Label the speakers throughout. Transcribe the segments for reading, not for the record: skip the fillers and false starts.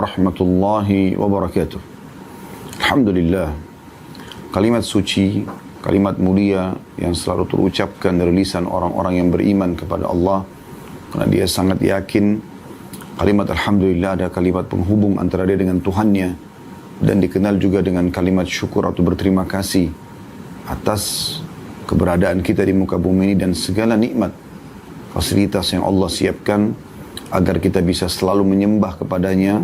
Speaker 1: warahmatullahi wabarakatuh. Alhamdulillah, kalimat suci, kalimat mulia yang selalu terucapkan dari lisan orang-orang yang beriman kepada Allah, karena dia sangat yakin kalimat Alhamdulillah ada kalimat penghubung antara dia dengan Tuhannya, dan dikenal juga dengan kalimat syukur atau berterima kasih atas keberadaan kita di muka bumi ini dan segala nikmat fasilitas yang Allah siapkan agar kita bisa selalu menyembah kepadanya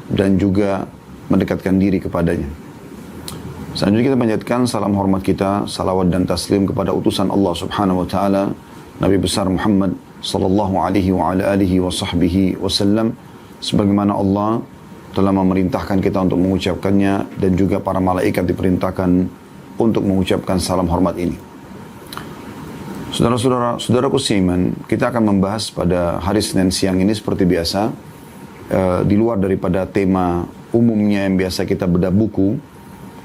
Speaker 1: dan juga mendekatkan diri kepadanya. Selanjutnya kita panjatkan salam hormat kita, salawat dan taslim kepada utusan Allah Subhanahu wa taala, Nabi besar Muhammad sallallahu alaihi wa ala alihi wa sahbihi wasallam, sebagaimana Allah telah memerintahkan kita untuk mengucapkannya dan juga para malaikat diperintahkan untuk mengucapkan salam hormat ini. Saudaraku seiman, kita akan membahas pada hari Senin siang ini seperti biasa, di luar daripada tema umumnya yang biasa kita bedah buku,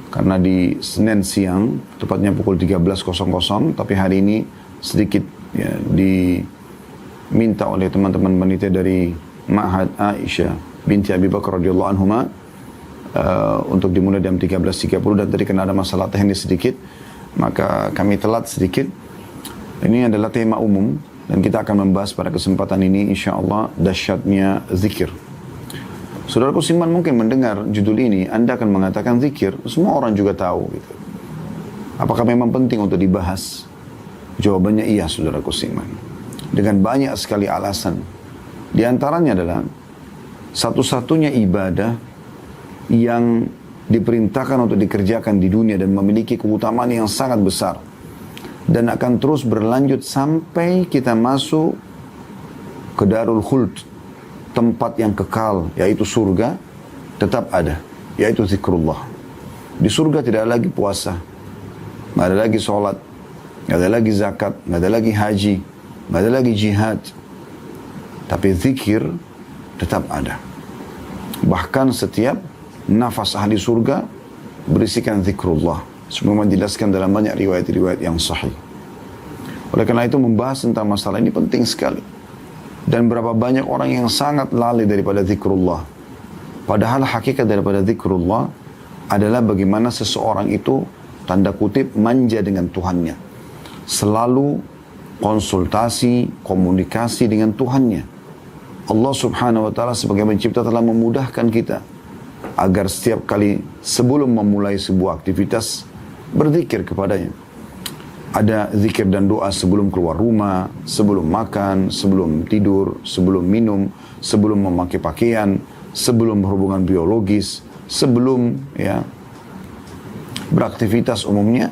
Speaker 1: karena di Senin siang, tepatnya pukul 13.00, tapi hari ini sedikit ya, diminta oleh teman-teman panitia dari Ma'had Aisyah binti Abi Bakar radhiyallahu anhuma untuk dimulai jam 13.30, dan tadi kena ada masalah teknis sedikit, maka kami telat sedikit. Ini adalah tema umum dan kita akan membahas pada kesempatan ini insyaAllah dahsyatnya zikir. Saudaraku Siman mungkin mendengar judul ini, Anda akan mengatakan zikir, semua orang juga tahu gitu. Apakah memang penting untuk dibahas? Jawabannya iya, saudaraku Siman. Dengan banyak sekali alasan. Di antaranya adalah satu-satunya ibadah yang diperintahkan untuk dikerjakan di dunia dan memiliki keutamaan yang sangat besar. Dan akan terus berlanjut sampai kita masuk ke Darul Khuld, tempat yang kekal, yaitu surga, tetap ada, yaitu zikrullah. Di surga tidak ada lagi puasa, tidak ada lagi sholat, tidak ada lagi zakat, tidak ada lagi haji, tidak ada lagi jihad. Tapi zikir tetap ada. Bahkan setiap nafas ahli surga berisikan zikrullah. Semua menjelaskan dalam banyak riwayat-riwayat yang sahih. Oleh karena itu membahas tentang masalah ini penting sekali. Dan berapa banyak orang yang sangat lalai daripada zikrullah. Padahal hakikat daripada zikrullah adalah bagaimana seseorang itu tanda kutip manja dengan Tuhannya. Selalu konsultasi, komunikasi dengan Tuhannya. Allah Subhanahu wa taala sebagai pencipta telah memudahkan kita agar setiap kali sebelum memulai sebuah aktivitas berzikir kepadanya. Ada zikir dan doa sebelum keluar rumah, sebelum makan, sebelum tidur, sebelum minum, sebelum memakai pakaian, sebelum berhubungan biologis, sebelum ya beraktivitas umumnya,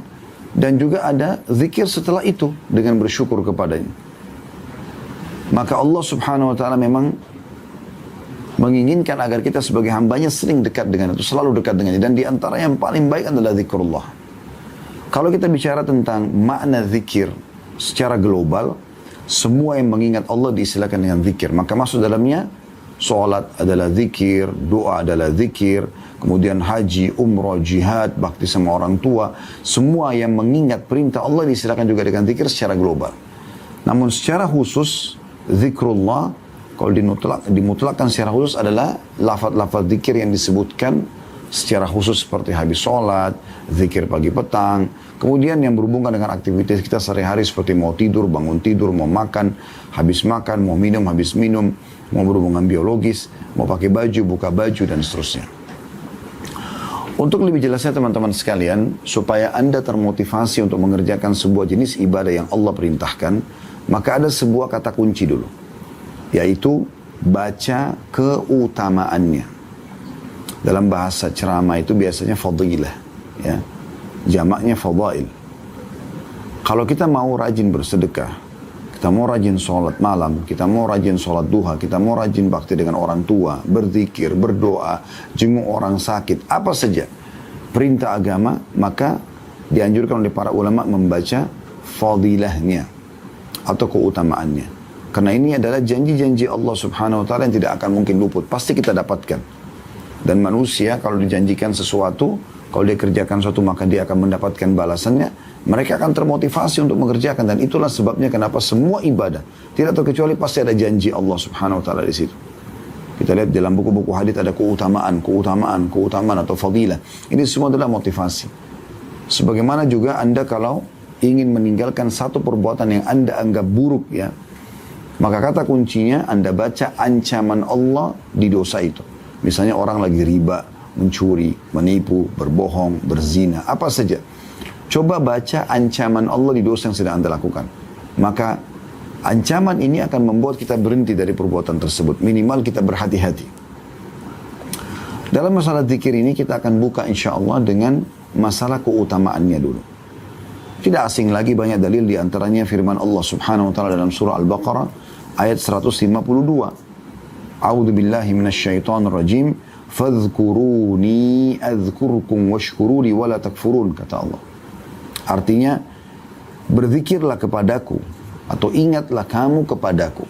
Speaker 1: dan juga ada zikir setelah itu dengan bersyukur kepadanya. Maka Allah Subhanahu wa taala memang menginginkan agar kita sebagai hambanya sering dekat dengan itu, selalu dekat dengannya. Dan di antara yang paling baik adalah zikrullah. Kalau kita bicara tentang makna zikir secara global, semua yang mengingat Allah diistilahkan dengan zikir. Maka masuk dalamnya, sholat adalah zikir, doa adalah zikir, kemudian haji, umrah, jihad, bakti sama orang tua. Semua yang mengingat perintah Allah diistilahkan juga dengan zikir secara global. Namun secara khusus, zikrullah kalau dimutlakkan secara khusus adalah lafaz-lafaz zikir yang disebutkan secara khusus seperti habis sholat, zikir pagi petang, kemudian yang berhubungan dengan aktivitas kita sehari-hari seperti mau tidur, bangun tidur, mau makan, habis makan, mau minum, habis minum, mau berhubungan biologis, mau pakai baju, buka baju, dan seterusnya. Untuk lebih jelasnya teman-teman sekalian, supaya Anda termotivasi untuk mengerjakan sebuah jenis ibadah yang Allah perintahkan, maka ada sebuah kata kunci dulu, yaitu baca keutamaannya. Dalam bahasa ceramah itu biasanya fadilah, ya, jamaknya fadail. Kalau kita mau rajin bersedekah, kita mau rajin sholat malam, kita mau rajin sholat duha, kita mau rajin bakti dengan orang tua, berzikir, berdoa, jenguk orang sakit, apa saja perintah agama, maka dianjurkan oleh para ulama membaca fadilahnya atau keutamaannya. Karena ini adalah janji-janji Allah Subhanahu wa taala yang tidak akan mungkin luput, pasti kita dapatkan. Dan manusia kalau dijanjikan sesuatu, kalau dia kerjakan sesuatu maka dia akan mendapatkan balasannya. Mereka akan termotivasi untuk mengerjakan, dan itulah sebabnya kenapa semua ibadah tidak terkecuali pasti ada janji Allah Subhanahu wa taala di situ. Kita lihat dalam buku-buku hadis ada keutamaan atau fadilah. Ini semua adalah motivasi. Sebagaimana juga Anda kalau ingin meninggalkan satu perbuatan yang Anda anggap buruk ya, maka kata kuncinya Anda baca ancaman Allah di dosa itu. Misalnya orang lagi riba, mencuri, menipu, berbohong, berzina, apa saja. Coba baca ancaman Allah di dosa yang sedang Anda lakukan. Maka ancaman ini akan membuat kita berhenti dari perbuatan tersebut. Minimal kita berhati-hati. Dalam masalah zikir ini kita akan buka insya Allah dengan masalah keutamaannya dulu. Tidak asing lagi banyak dalil diantaranya firman Allah subhanahu wa ta'ala dalam surah Al-Baqarah ayat 152. A'udzu billahi minasyaitonir rajim. Fadhkuruni adzkurkum washkuruli wala takfurun, kata Allah. Artinya berzikirlah kepadaku atau ingatlah kamu kepadaku.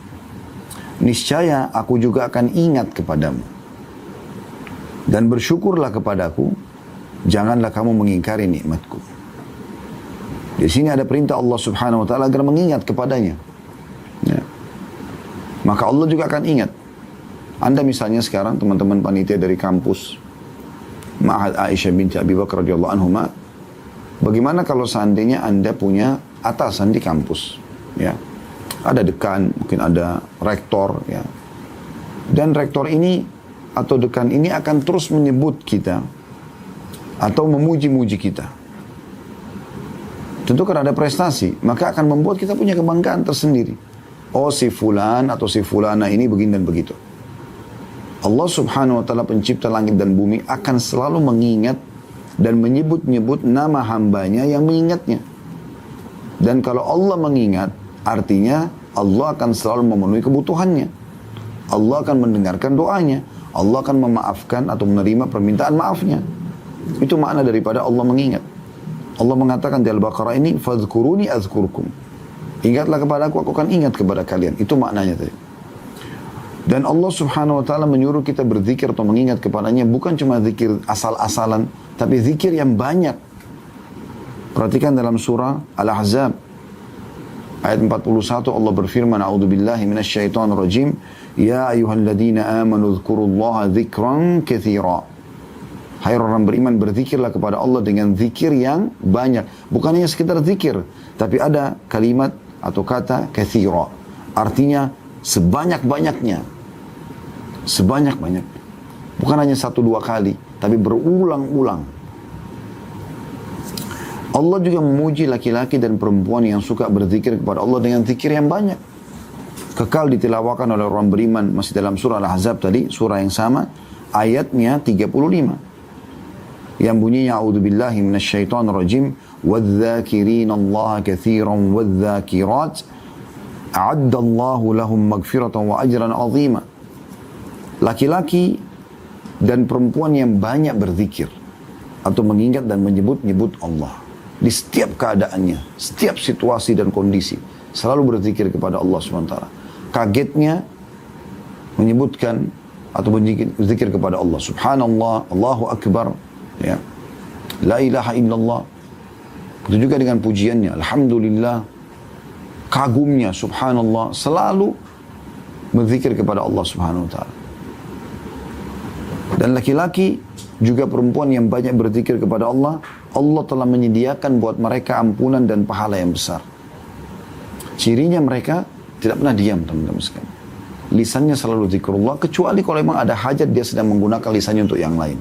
Speaker 1: Niscaya aku juga akan ingat kepadamu. Dan bersyukurlah kepadaku, janganlah kamu mengingkari nikmatku. Di sini ada perintah Allah subhanahu wa ta'ala agar mengingat kepadanya. Ya. Maka Allah juga akan ingat. Anda misalnya sekarang teman-teman panitia dari kampus Ma'had Aisyah binti Abi Bakar radhiyallahu anhuma, bagaimana kalau seandainya Anda punya atasan di kampus, ya, ada dekan, mungkin ada rektor, ya, dan rektor ini atau dekan ini akan terus menyebut kita atau memuji-muji kita. Tentu karena ada prestasi, maka akan membuat kita punya kebanggaan tersendiri. Oh, si fulan atau si fulana ini begini dan begitu. Allah subhanahu wa ta'ala pencipta langit dan bumi akan selalu mengingat dan menyebut-nyebut nama hambanya yang mengingatnya. Dan kalau Allah mengingat, artinya Allah akan selalu memenuhi kebutuhannya. Allah akan mendengarkan doanya. Allah akan memaafkan atau menerima permintaan maafnya. Itu makna daripada Allah mengingat. Allah mengatakan di Al-Baqarah ini, fadhkuruni azkurkum. Ingatlah kepada aku akan ingat kepada kalian. Itu maknanya tadi. Dan Allah subhanahu wa ta'ala menyuruh kita berzikir atau mengingat kepadanya bukan cuma zikir asal-asalan, tapi zikir yang banyak. Perhatikan dalam surah Al-Ahzab ayat 41 Allah berfirman, a'udzubillahi minasyaitonir rajim, ya ayyuhalladzina amanu dzkurullaha dzikran katsira. Hai orang beriman, berzikirlah kepada Allah dengan zikir yang banyak. Bukan hanya sekedar zikir, tapi ada kalimat atau kata katsira. Artinya sebanyak-banyaknya. Sebanyak-banyaknya. Bukan hanya 1-2 kali, tapi berulang-ulang. Allah juga memuji laki-laki dan perempuan yang suka berzikir kepada Allah dengan zikir yang banyak. Kekal ditilawakan oleh orang beriman masih dalam surah Al-Ahzab tadi, surah yang sama, ayatnya 35. Yang bunyinya, a'udzubillahi minasyaitonir rajim, wadh-dzakirinallaha katsiran wadh-dzakirat a'addallahu lahum maghfiratan wa ajran 'azima. Laki-laki dan perempuan yang banyak berzikir atau mengingat dan menyebut-nyebut Allah di setiap keadaannya, setiap situasi dan kondisi, selalu berzikir kepada Allah SWT. Kagetnya menyebutkan atau berzikir kepada Allah. Subhanallah, Allahu Akbar, ya. La ilaha illallah. Itu juga dengan pujiannya, alhamdulillah, kagumnya, subhanallah, selalu berzikir kepada Allah Subhanahu wa ta'ala. Dan laki-laki juga perempuan yang banyak berzikir kepada Allah, Allah telah menyediakan buat mereka ampunan dan pahala yang besar. Cirinya mereka tidak pernah diam, teman-teman sekalian. Lisannya selalu zikrullah, kecuali kalau memang ada hajat dia sedang menggunakan lisannya untuk yang lain.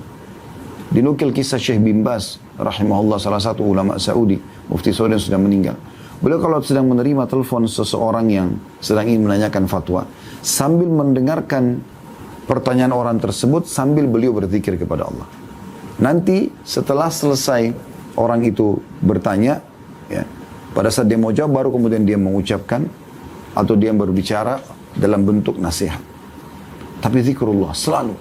Speaker 1: Dinukil kisah Syekh bin Baz rahimahullah, salah satu ulama Saudi, mufti Saudi yang sudah meninggal. Beliau kalau sedang menerima telepon seseorang yang sedang ingin menanyakan fatwa, sambil mendengarkan pertanyaan orang tersebut, sambil beliau berzikir kepada Allah. Nanti setelah selesai orang itu bertanya, ya, pada saat dia mau jawab, baru kemudian dia mengucapkan atau dia berbicara dalam bentuk nasihat. Tapi zikrullah selalu.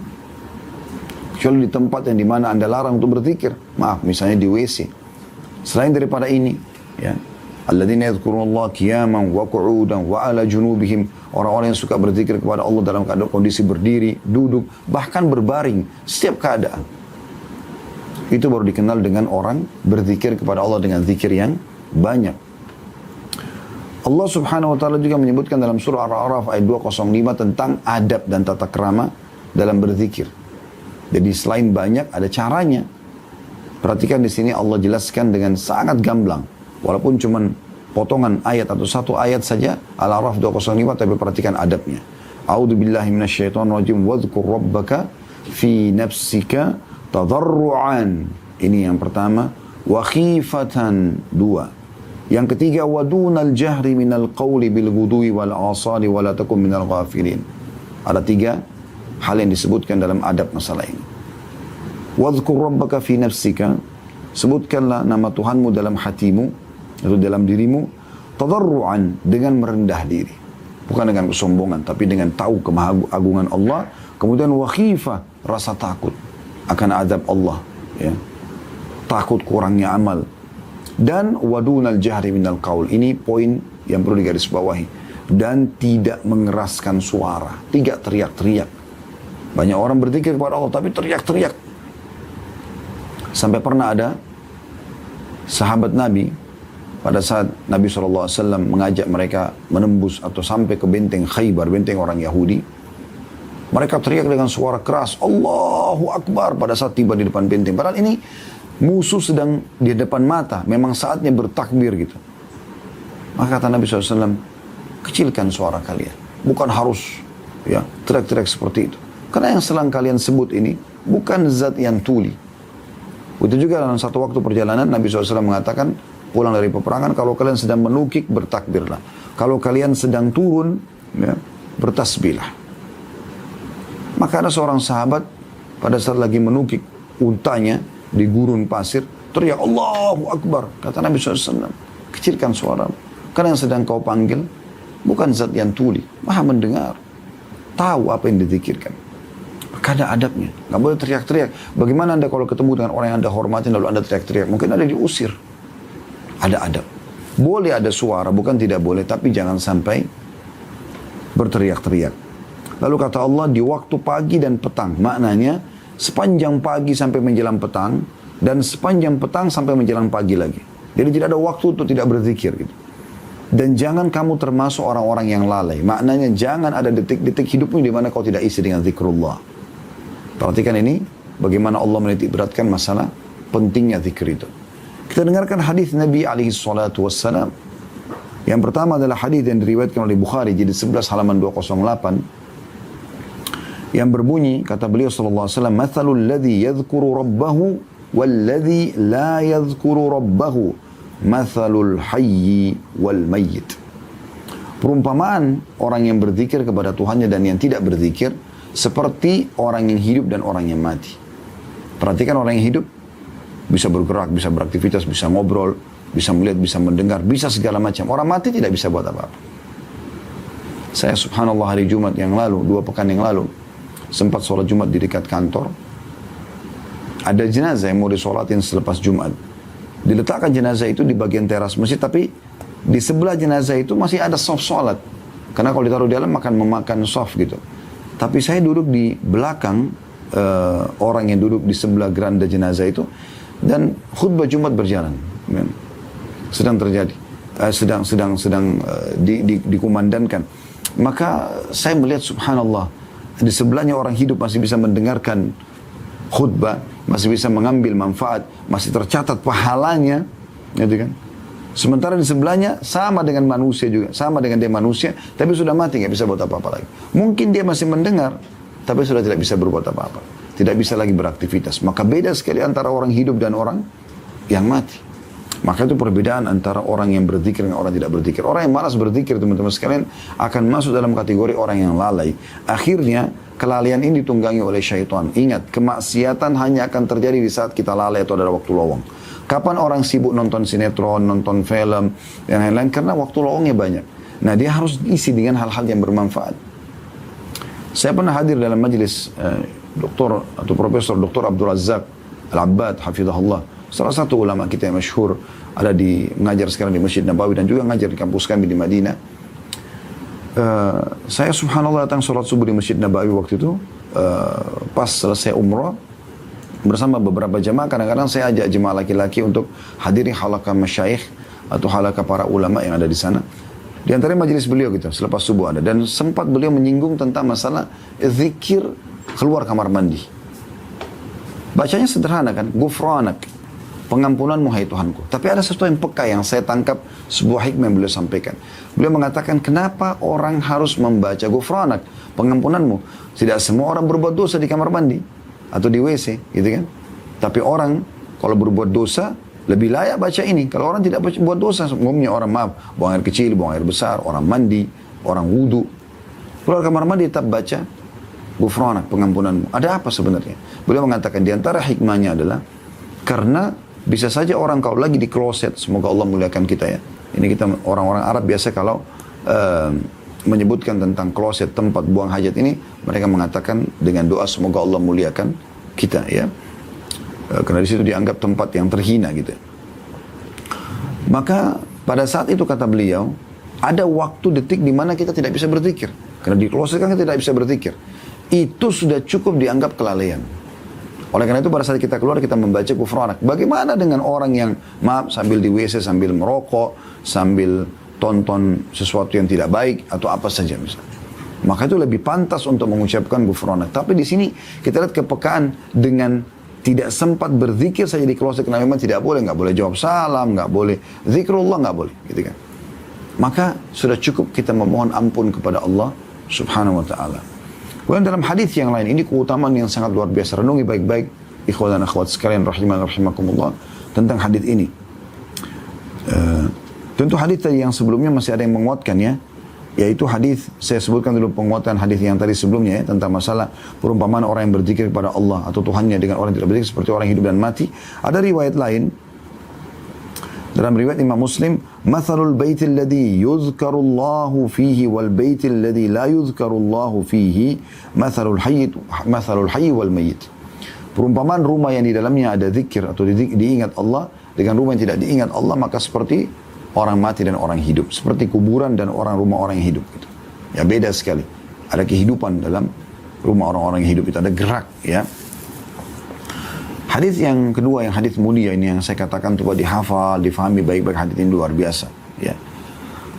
Speaker 1: Kecuali di tempat yang dimana Anda larang untuk berzikir. Maaf, misalnya di WC. Selain daripada ini, ya, alladzina yadhkurunallaha qiyaman wa qu'udan wa 'ala junubihim. Orang-orang yang suka berzikir kepada Allah dalam keadaan kondisi berdiri, duduk, bahkan berbaring, setiap keadaan. Itu baru dikenal dengan orang berzikir kepada Allah dengan zikir yang banyak. Allah subhanahu wa ta'ala juga menyebutkan dalam surah Al-A'raf ayat 205 tentang adab dan tata krama dalam berzikir. Jadi selain banyak, ada caranya. Perhatikan di sini Allah jelaskan dengan sangat gamblang. Walaupun cuma potongan ayat atau satu ayat saja, Al-A'raf 205, tapi perhatikan adabnya. A'udzu billahi minasyaitonir rajim, wadhkur rabbaka fi nafsika tadarruan. Ini yang pertama. Wa khifatan, dua. Yang ketiga, wadunal jahri minal qawli bil ghudwi wal asali wa la takum minal ghafilin. Ada tiga hal yang disebutkan dalam adab masalah ini. Wadhkur rabbaka fi nafsika, sebutkanlah nama Tuhanmu dalam hatimu, atau dalam dirimu, tadarruan, dengan merendah diri. Bukan dengan kesombongan, tapi dengan tahu kemahagungan Allah. Kemudian wa khifah, rasa takut akan adab Allah. Ya. Takut kurangnya amal. Dan wadunal jahri minal qaul. Ini poin yang perlu digarisbawahi. Dan tidak mengeraskan suara. Tidak teriak-teriak. Banyak orang berzikir kepada Allah tapi teriak-teriak. Sampai pernah ada sahabat Nabi, pada saat Nabi SAW mengajak mereka menembus atau sampai ke benteng Khaybar, benteng orang Yahudi. Mereka teriak dengan suara keras, Allahu Akbar, pada saat tiba di depan benteng. Padahal ini musuh sedang di depan mata, memang saatnya bertakbir gitu. Maka kata Nabi SAW, kecilkan suara kalian. Bukan harus ya teriak-teriak seperti itu. Karena yang sedang kalian sebut ini bukan zat yang tuli. Itu juga dalam satu waktu perjalanan Nabi SAW mengatakan, pulang dari peperangan, kalau kalian sedang menukik, bertakbirlah. Kalau kalian sedang turun, ya, bertasbihlah. Maka ada seorang sahabat pada saat lagi menukik untanya di gurun pasir, teriak Allahu Akbar. Kata Nabi SAW, kecilkan suara. Karena yang sedang kau panggil bukan zat yang tuli, maha mendengar, tahu apa yang dizikirkan. Maka ada adabnya, nggak boleh teriak-teriak. Bagaimana anda kalau ketemu dengan orang yang anda hormatin lalu anda teriak-teriak? Mungkin ada diusir. Ada adab. Boleh ada suara, bukan tidak boleh, tapi jangan sampai berteriak-teriak. Lalu kata Allah, di waktu pagi dan petang. Maknanya sepanjang pagi sampai menjelang petang, dan sepanjang petang sampai menjelang pagi lagi. Jadi tidak ada waktu untuk tidak berzikir gitu. Dan jangan kamu termasuk orang-orang yang lalai. Maknanya jangan ada detik-detik hidupmu di mana kau tidak isi dengan zikrullah. Perhatikan ini, bagaimana Allah menitik beratkan masalah pentingnya zikir itu. Kita dengarkan hadis Nabi SAW. Yang pertama adalah hadis yang diriwayatkan oleh Bukhari, jadi 11 halaman 208. Yang berbunyi, kata beliau SAW, Mathalul ladhi yadhkuru rabbahu walladhi la yadhkuru rabbahu, mathalul hayyi wal mayyit. Perumpamaan orang yang berzikir kepada Tuhannya dan yang tidak berzikir, seperti orang yang hidup dan orang yang mati. Perhatikan orang yang hidup, bisa bergerak, bisa beraktivitas, bisa ngobrol, bisa melihat, bisa mendengar, bisa segala macam. Orang mati tidak bisa buat apa-apa. Saya subhanallah hari Jumat yang lalu, 2 pekan yang lalu, sempat sholat Jumat di dekat kantor. Ada jenazah yang mau disolatin selepas Jumat. Diletakkan jenazah itu di bagian teras masjid, tapi di sebelah jenazah itu masih ada soft sholat. Karena kalau ditaruh di dalam akan memakan soft gitu. Tapi saya duduk di belakang orang yang duduk di sebelah geranda jenazah itu, dan khutbah Jumat berjalan, sedang terjadi, sedang dikumandangkan. Maka saya melihat subhanallah, di sebelahnya orang hidup masih bisa mendengarkan khutbah, masih bisa mengambil manfaat, masih tercatat pahalanya, gitu kan? Sementara di sebelahnya sama dengan manusia juga, sama dengan dia manusia, tapi sudah mati, nggak bisa buat apa-apa lagi. Mungkin dia masih mendengar, tapi sudah tidak bisa berbuat apa-apa, tidak bisa lagi beraktivitas. Maka beda sekali antara orang hidup dan orang yang mati. Maka itu perbedaan antara orang yang berzikir dan orang tidak berzikir. Orang yang malas berzikir, teman-teman sekalian, akan masuk dalam kategori orang yang lalai. Akhirnya kelalaian ini ditunggangi oleh syaitan. Ingat, kemaksiatan hanya akan terjadi di saat kita lalai atau ada waktu lowong. Kapan orang sibuk nonton sinetron, nonton film, dan lain-lain, karena waktu lowongnya banyak. Nah, dia harus isi dengan hal-hal yang bermanfaat. Saya pernah hadir dalam majelis Doktor atau Profesor Dr. Abdul Razak Al-Abbad, hafizahullah. Salah satu ulama kita yang masyhur, ada di mengajar sekarang di Masjid Nabawi dan juga mengajar di kampus kami di Madinah. Saya subhanallah datang sholat subuh di Masjid Nabawi waktu itu, pas selesai umrah, bersama beberapa jemaah. Kadang-kadang saya ajak jemaah laki-laki untuk hadiri halaqah masyayikh atau halaqah para ulama yang ada di sana. Di antara majelis beliau gitu, selepas subuh ada. Dan sempat beliau menyinggung tentang masalah zikir keluar kamar mandi. Bacanya sederhana kan, Ghufranak, pengampunanmu hai Tuhanku. Tapi ada sesuatu yang peka yang saya tangkap, sebuah hikmah yang beliau sampaikan. Beliau mengatakan, kenapa orang harus membaca Ghufranak, pengampunanmu? Tidak semua orang berbuat dosa di kamar mandi atau di WC, gitu kan? Tapi orang kalau berbuat dosa lebih layak baca ini. Kalau orang tidak buat dosa, umumnya orang buang air kecil, buang air besar, orang mandi, orang wudu, keluar kamar mandi tetap baca Ghufranak, pengampunanmu. Ada apa sebenarnya? Beliau mengatakan di antara hikmahnya adalah karena bisa saja orang kalau lagi di kloset, semoga Allah muliakan kita ya. Ini kita orang-orang Arab biasa kalau menyebutkan tentang kloset, tempat buang hajat ini, mereka mengatakan dengan doa semoga Allah muliakan kita ya. Karena di situ dianggap tempat yang terhina gitu. Maka pada saat itu kata beliau, ada waktu detik di mana kita tidak bisa berzikir. Karena di kloset kan kita tidak bisa berzikir. Itu sudah cukup dianggap kelalaian. Oleh karena itu pada saat kita keluar kita membaca Ghufranak. Bagaimana dengan orang yang sambil di WC, sambil merokok, sambil tonton sesuatu yang tidak baik atau apa saja misalnya. Maka itu lebih pantas untuk mengucapkan Ghufranak. Tapi di sini kita lihat kepekaan dengan tidak sempat berzikir saja di kloset karena memang tidak boleh, nggak boleh jawab salam, nggak boleh zikrullah, nggak boleh, gitu kan. Maka sudah cukup kita memohon ampun kepada Allah Subhanahu wa taala. Kemudian dalam hadis yang lain, ini keutamaan yang sangat luar biasa. Renungi baik-baik, ikhwan dan akhwat sekalian rahimakumullah, tentang hadis ini. Tentu hadis tadi yang sebelumnya masih ada yang menguatkan ya, yaitu hadis, saya sebutkan dulu penguatan hadis yang tadi sebelumnya ya, tentang masalah perumpamaan orang yang berzikir kepada Allah atau Tuhannya dengan orang yang tidak berzikir seperti orang hidup dan mati. Ada riwayat lain, dalam riwayat Imam Muslim, "Mathalul baitil ladzi yuzkarullahu fihi wal baitil ladzi la yuzkarullahu fihi, mathalul hayy wal mayyit." Perumpamaan rumah yang di dalamnya ada zikir atau diingat Allah dengan rumah yang tidak diingat Allah, maka seperti orang mati dan orang hidup, seperti kuburan dan rumah orang yang hidup gitu. Ya beda sekali. Ada kehidupan dalam rumah orang-orang yang hidup itu, ada gerak ya. Hadis yang kedua, yang hadis mulia ini yang saya katakan coba dihafal, difahami baik-baik, hadis ini luar biasa ya.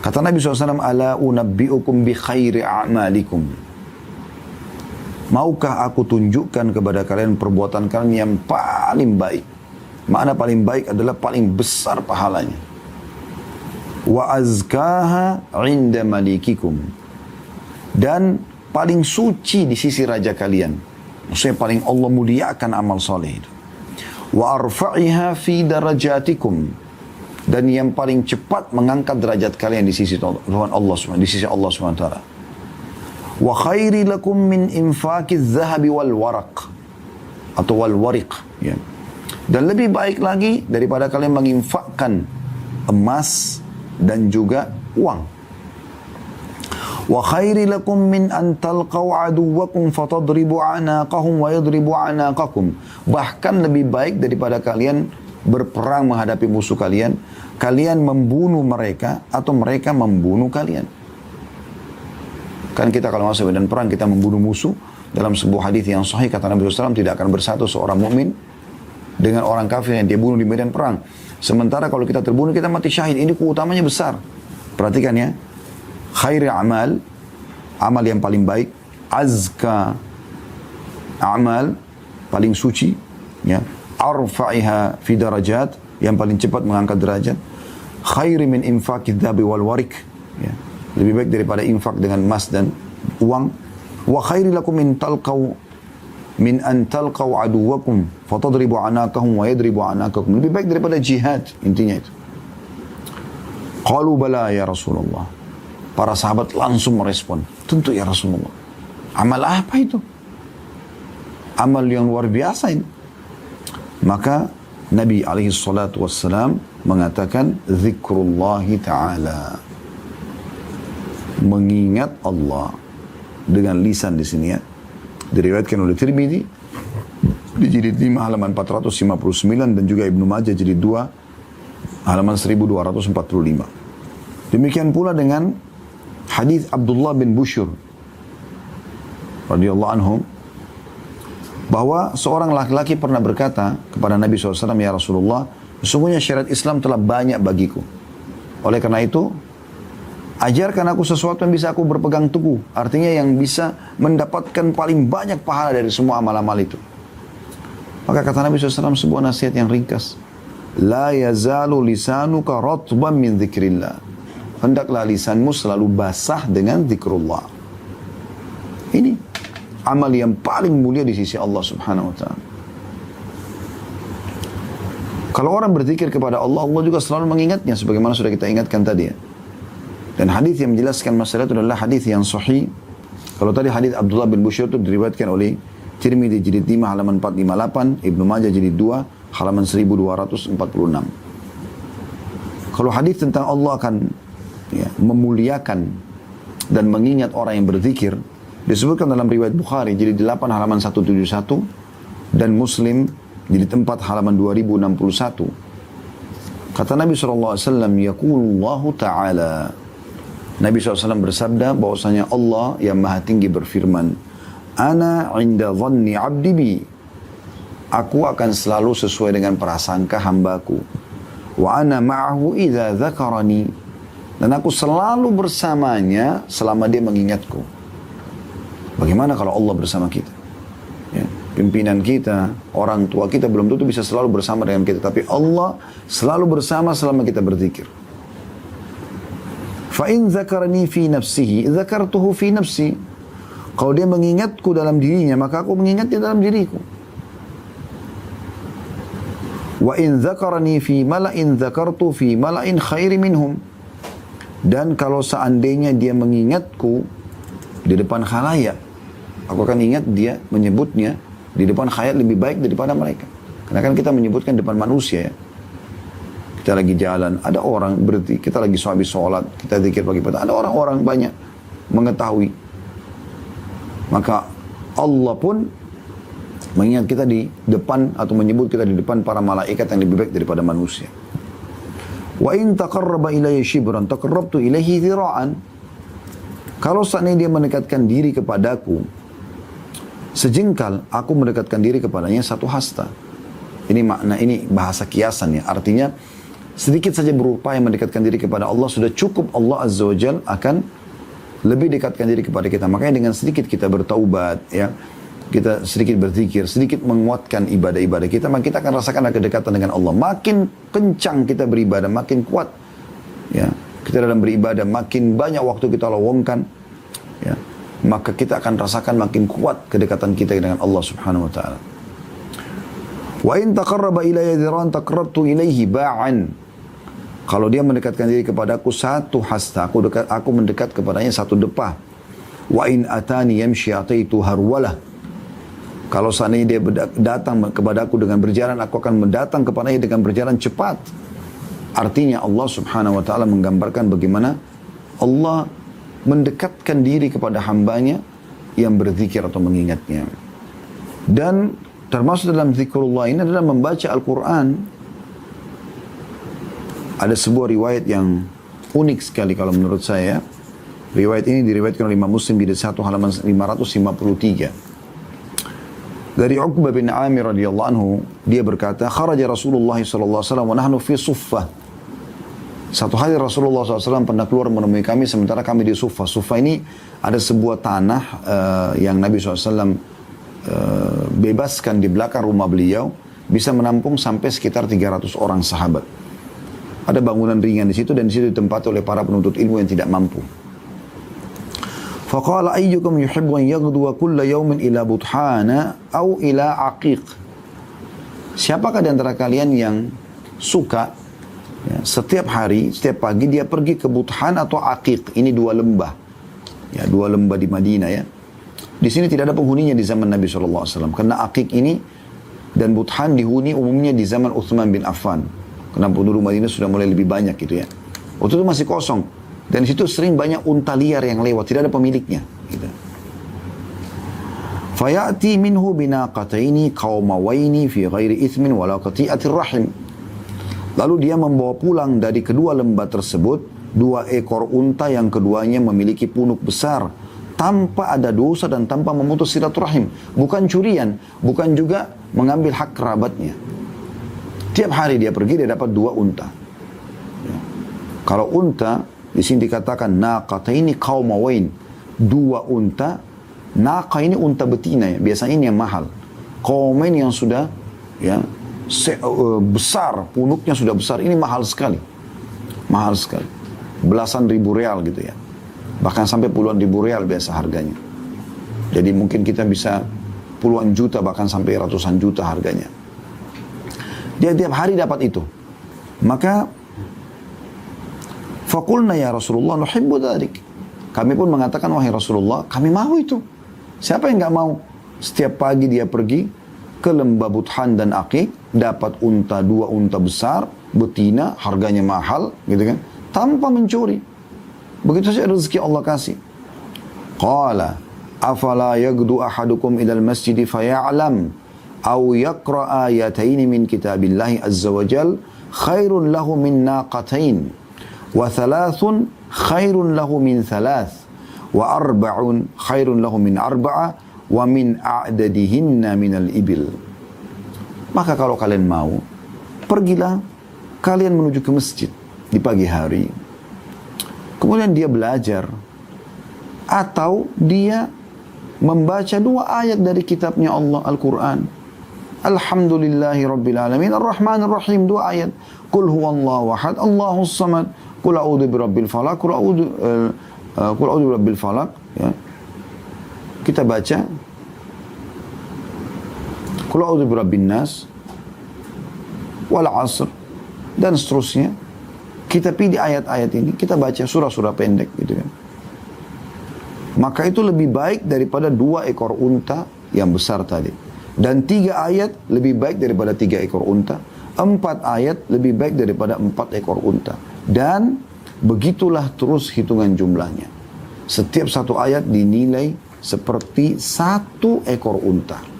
Speaker 1: Kata Nabi SAW, "Ala unabbi'ukum bi khairi a'malikum." Maukah aku tunjukkan kepada kalian perbuatan kalian yang paling baik? Makna paling baik adalah paling besar pahalanya. Wa azkaha 'inda malikikum. Dan paling suci di sisi raja kalian. Maksudnya paling Allah muliakan amal soleh itu. Wa arfa'iha fi darajatikum, dan yang paling cepat mengangkat derajat kalian di sisi Tuhan Allah SWT, di sisi Allah SWT. Wa khairi lakum min infaqiz zahabi wal waraq, atau wal wariq ya. Dan lebih baik lagi daripada kalian menginfakkan emas dan juga uang. Wa khairi lakum min an talqaw aduwakum fatadribu anaqahum wa yadribu anaqakum. Bahkan lebih baik daripada kalian berperang menghadapi musuh kalian, kalian membunuh mereka atau mereka membunuh kalian. Kan kita kalau masuk medan perang kita membunuh musuh, dalam sebuah hadis yang sahih kata Nabi SAW, tidak akan bersatu seorang mukmin dengan orang kafir yang dia bunuh di medan perang. Sementara kalau kita terbunuh kita mati syahid. Ini keutamanya besar. Perhatikan ya. Khairi amal, amal yang paling baik. Azka amal, paling suci ya. Arfa'iha fi darajat, yang paling cepat mengangkat derajat. Khairi min infaqid dhabi wal warik ya. Lebih baik daripada infak dengan emas dan uang. Wa khairi lakum min an talqaw aduwakum fatadribu anaqahum wa yadribu anaqakum. Lebih baik daripada jihad, intinya itu. Qalu bala ya Rasulullah. Para sahabat langsung merespon, tentu ya Rasulullah. Amal apa itu? Amal yang luar biasa ini. Maka Nabi SAW mengatakan zikrullahi ta'ala, mengingat Allah dengan lisan di sini ya. Diriwayatkan oleh Tirmidzi di jilid 5 halaman 459 dan juga Ibnu Majah jilid 2 halaman 1245. Demikian pula dengan hadis Abdullah bin Bushyr radhiyallahu anhu, bahwa seorang laki-laki pernah berkata kepada Nabi SAW, ya Rasulullah, sesungguhnya syariat Islam telah banyak bagiku. Oleh karena itu, Ajarkan aku sesuatu yang bisa aku berpegang teguh. Artinya yang bisa mendapatkan paling banyak pahala dari semua amal-amal itu. Maka kata Nabi SAW sebuah nasihat yang ringkas. La yazalu lisanuka ratban min dzikrillah. Hendaklah lisanmu selalu basah dengan zikrullah. Ini amal yang paling mulia di sisi Allah Subhanahu wa taala. Kalau orang berzikir kepada Allah, Allah juga selalu mengingatnya sebagaimana sudah kita ingatkan tadi ya. Dan hadis yang menjelaskan masalah itu adalah hadis yang sahih. Kalau tadi hadis Abdullah bin Bushyr itu diriwayatkan oleh Tirmidzi jilid 5 halaman 458, Ibnu Majah jilid 2 halaman 1246. Kalau hadis tentang Allah akan memuliakan dan mengingat orang yang berzikir, disebutkan dalam riwayat Bukhari jilid 8 halaman 171 dan Muslim jilid 4 halaman 2061. Kata Nabi SAW, Yaqulullahu ta'ala, Nabi SAW bersabda bahwasanya Allah yang maha tinggi berfirman, Ana inda dhanni abdi bi. Aku akan selalu sesuai dengan prasangka hambaku. Wa ana ma'ahu idza dzakarani. Dan aku selalu bersamanya selama dia mengingatku. Bagaimana kalau Allah bersama kita? Ya, pimpinan kita, orang tua kita belum tentu bisa selalu bersama dengan kita. Tapi Allah selalu bersama selama kita berzikir. Fa'in zakarani fi nafsihi, zakartuhu fi nafsi. Kalau dia mengingatku dalam dirinya, maka aku mengingatnya dalam diriku. Wa in zakarani fi mala'in, zakartu fi mala'in khairi minhum. Dan kalau seandainya dia mengingatku di depan khalayak, aku akan ingat dia menyebutnya di depan khalayak lebih baik daripada mereka. Karena kan kita menyebutkan depan manusia ya. Kita lagi jalan, ada orang berhenti, kita lagi habis sholat, kita zikir pagi petang, ada orang-orang banyak mengetahui. Maka Allah pun mengingat kita di depan atau menyebut kita di depan para malaikat yang lebih baik daripada manusia. Wa in taqarraba ilayya shibran taqarrabtu ilayhi dhira'an. Kalau seandainya dia mendekatkan diri kepadaku sejengkal, aku mendekatkan diri kepadanya satu hasta. Ini makna, ini bahasa kiasan ya. Artinya sedikit saja berupaya mendekatkan diri kepada Allah, sudah cukup Allah Azza wa Jal akan lebih dekatkan diri kepada kita. Makanya dengan sedikit kita bertaubat, ya, kita sedikit berzikir, sedikit menguatkan ibadah-ibadah kita, maka kita akan rasakan kedekatan dengan Allah. Makin kencang kita beribadah, makin kuat, ya, kita dalam beribadah, makin banyak waktu kita lowongkan, ya, maka kita akan rasakan makin kuat kedekatan kita dengan Allah Subhanahu wa taala. Wa in taqarraba ilayya dhiran taqarrabtu ilayhi ba'an. Kalau dia mendekatkan diri kepadaku satu hasta, aku mendekat kepadanya satu depah. Wa in atani yamshi ataitu harwalah. Kalau seandainya dia datang kepadaku dengan berjalan, aku akan mendatang kepadanya dengan berjalan cepat. Artinya Allah Subhanahu wa taala menggambarkan bagaimana Allah mendekatkan diri kepada hambanya yang berzikir atau mengingatnya. Dan termasuk dalam zikrullah ini adalah membaca Al-Quran. Ada sebuah riwayat yang unik sekali kalau menurut saya. Riwayat ini diriwayatkan oleh Imam Muslim di 1 halaman 553. Dari Uqbah bin Amir radhiyallahu anhu, dia berkata, kharaja Rasulullah sallallahu alaihi wasallam wa nahnu fi suffah. Satu hari Rasulullah SAW pernah keluar menemui kami sementara kami di Suffah. Suffah ini ada sebuah tanah yang Nabi SAW bebaskan di belakang rumah beliau, bisa menampung sampai sekitar 300 orang sahabat. Ada bangunan ringan di situ dan di situ ditempati oleh para penuntut ilmu yang tidak mampu. Faqala ayyukum yuhibbu an yaghduwa kulla yawmin ila buthana aw ila aqiq. Siapakah di antara kalian yang suka ya, setiap hari, setiap pagi dia pergi ke Buthan atau Aqiq. Ini dua lembah. Ya, dua lembah di Madinah ya. Di sini tidak ada penghuninya di zaman Nabi SAW. Karena Aqiq ini dan Buthan dihuni umumnya di zaman Uthman bin Affan. Karena penduduk Madinah sudah mulai lebih banyak gitu ya. Waktu itu masih kosong. Dan di situ sering banyak unta liar yang lewat. Tidak ada pemiliknya. Gitu. Fayati minhu binaqataini qawmawaini fi ghairi ithmin wala qati'atir rahim. Lalu dia membawa pulang dari kedua lembah tersebut 2 ekor unta yang keduanya memiliki punuk besar tanpa ada dosa dan tanpa memutus silaturahim. Bukan curian, bukan juga mengambil hak kerabatnya. Tiap hari dia pergi dia dapat 2 unta. Ya. Kalau unta Di sini dikatakan naqataini qaumawain, 2 unta. Naqa ini unta betina ya, biasanya ini yang mahal. Qaumain yang sudah ya besar, punuknya sudah besar, ini mahal sekali. Mahal sekali. Belasan ribu real gitu ya. Bahkan sampai puluhan ribu real biasa harganya. Jadi mungkin kita bisa puluhan juta, bahkan sampai ratusan juta harganya. Dia tiap hari dapat itu. Maka faqulna ya Rasulullah nuhibbu dzalik. Kami pun mengatakan, wahai Rasulullah, kami mau itu. Siapa yang enggak mau? Setiap pagi dia pergi ke lembah Buthan dan Aqiq, dapat unta, 2 unta besar, betina, harganya mahal, gitu kan? Tanpa mencuri. Begitu saja rezeki Allah kasih. Qala, afala yagdu ahadukum ilal masjidi faya'lam, aw yaqra ayataini min kitabillahi azza wa jal, khairun lahu min naqatain, wa thalathun khairun lahu min thalath, wa arba'un khairun lahu min arba'a, wa min a'dadihinna minal ibil. Maka kalau kalian mau, pergilah kalian menuju ke masjid di pagi hari. Kemudian dia belajar. Atau dia membaca 2 ayat dari kitabnya Allah, Al-Quran. Alhamdulillahi Rabbil Alamin, Ar-Rahman Ar-Rahim, 2 ayat. Qul huwallahu ahad, Allahus samad, Qul a'udhu birabbil falak, Qul a'udhu birabbil falak. Ya. Kita baca Qul a'udhu birabbin nas, wal asr, dan seterusnya. Kita pilih ayat-ayat ini, kita baca surah-surah pendek gitu kan. Maka itu lebih baik daripada 2 ekor unta yang besar tadi. Dan 3 ayat lebih baik daripada 3 ekor unta. 4 ayat lebih baik daripada 4 ekor unta. Dan begitulah terus hitungan jumlahnya. Setiap 1 ayat dinilai seperti 1 ekor unta.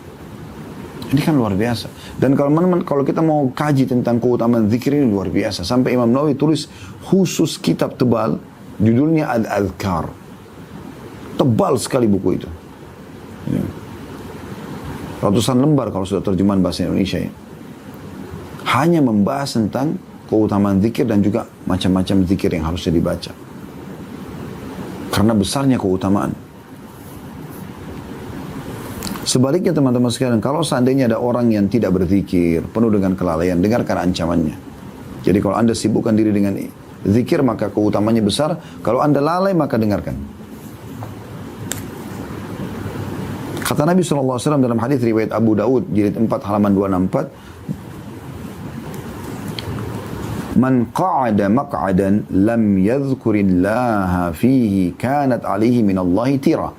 Speaker 1: Ini kan luar biasa. Dan kalau kita mau kaji tentang keutamaan zikir ini luar biasa. Sampai Imam Nawawi tulis khusus kitab tebal, judulnya Al-Adhkar. Tebal sekali buku itu. Ya. Ratusan lembar kalau sudah terjemahan bahasa Indonesia ya. Hanya membahas tentang keutamaan zikir dan juga macam-macam zikir yang harusnya dibaca. Karena besarnya keutamaan. Sebaliknya teman-teman sekalian, kalau seandainya ada orang yang tidak berzikir, penuh dengan kelalaian, dengarkan ancamannya. Jadi kalau anda sibukkan diri dengan zikir, maka keutamanya besar. Kalau anda lalai, maka dengarkan. Kata Nabi SAW dalam hadis riwayat Abu Daud, jilid 4 halaman 264, Man qa'ada maq'adan lam yadhkurillaha fihi kanat alihi minallahi tira.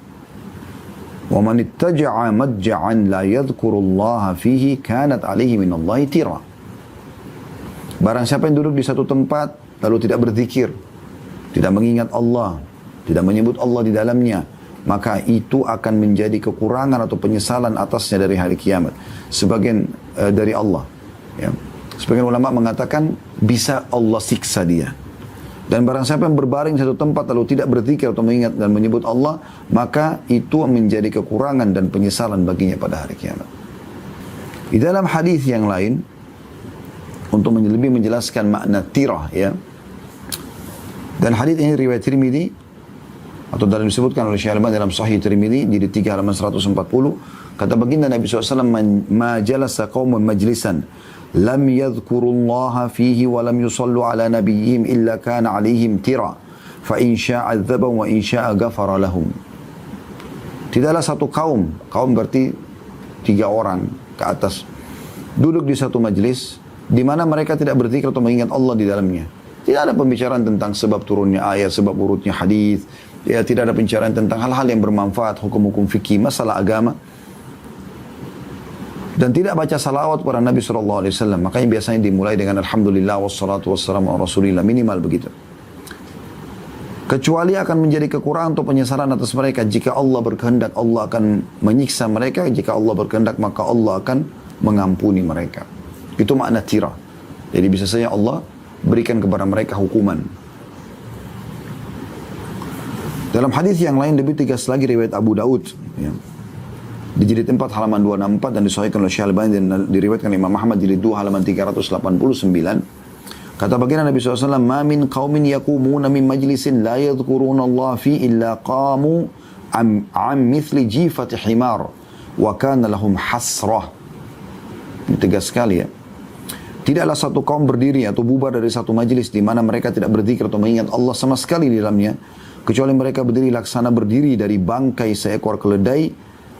Speaker 1: Wa man ittaja'a madja'an la yadhkurullaha fihi kanat alihi minallahi tira. Barang siapa yang duduk di satu tempat lalu tidak berzikir, tidak mengingat Allah, tidak menyebut Allah di dalamnya, maka itu akan menjadi kekurangan atau penyesalan atasnya dari hari kiamat. Sebagian dari Allah ya. Sebagian ulama mengatakan bisa Allah siksa dia. Dan barang siapa yang berbaring satu tempat lalu tidak berzikir atau mengingat dan menyebut Allah, maka itu menjadi kekurangan dan penyesalan baginya pada hari kiamat. Di dalam hadis yang lain, untuk lebih menjelaskan makna tirah ya. Dan hadis ini riwayat Tirmidzi, atau dalam disebutkan oleh Syekh Al-Albani dalam Sahih Tirmidzi di 3 halaman 140, kata baginda Nabi SAW, ma jalasa qaumun majlisan lam yadhkurullaha fihi wa lam yusallu ala nabiyyihim illa kana alaihim tira fa in syaa adzabahum wa in syaa ghafara lahum. Tidaklah satu kaum berarti 3 orang ke atas, duduk di satu majlis di mana mereka tidak berzikir atau mengingat Allah di dalamnya. Tidak ada pembicaraan tentang sebab turunnya ayat, sebab urutnya hadis. Ya, tidak ada pembicaraan tentang hal-hal yang bermanfaat, hukum-hukum fikih, masalah agama. Dan tidak baca salawat kepada Nabi SAW. Makanya biasanya dimulai dengan Alhamdulillah wassalatu wassalamu ala Rasulillah. Minimal begitu. Kecuali akan menjadi kekurangan atau penyesalan atas mereka. Jika Allah berkehendak, Allah akan menyiksa mereka. Jika Allah berkehendak, maka Allah akan mengampuni mereka. Itu makna tira. Jadi bisa saja Allah berikan kepada mereka hukuman. Dalam hadis yang lain lebih tegas lagi riwayat Abu Daud ya. Di jilid 4 halaman 264 dan disahihkan oleh Syekh Al-Albani dan diriwayatkan Imam Ahmad jilid 2 halaman 389, Kata baginda Nabi SAW, "Ma min qaumin yaqumuna min majlisin la yadhkuruna Allah fi illa qamu am mithli jifati himar wa kana lahum hasrah." Ini tegas sekali ya. Tidaklah satu kaum berdiri atau bubar dari satu majlis di mana mereka tidak berzikir atau mengingat Allah sama sekali di dalamnya, kecuali mereka berdiri laksana berdiri dari bangkai seekor keledai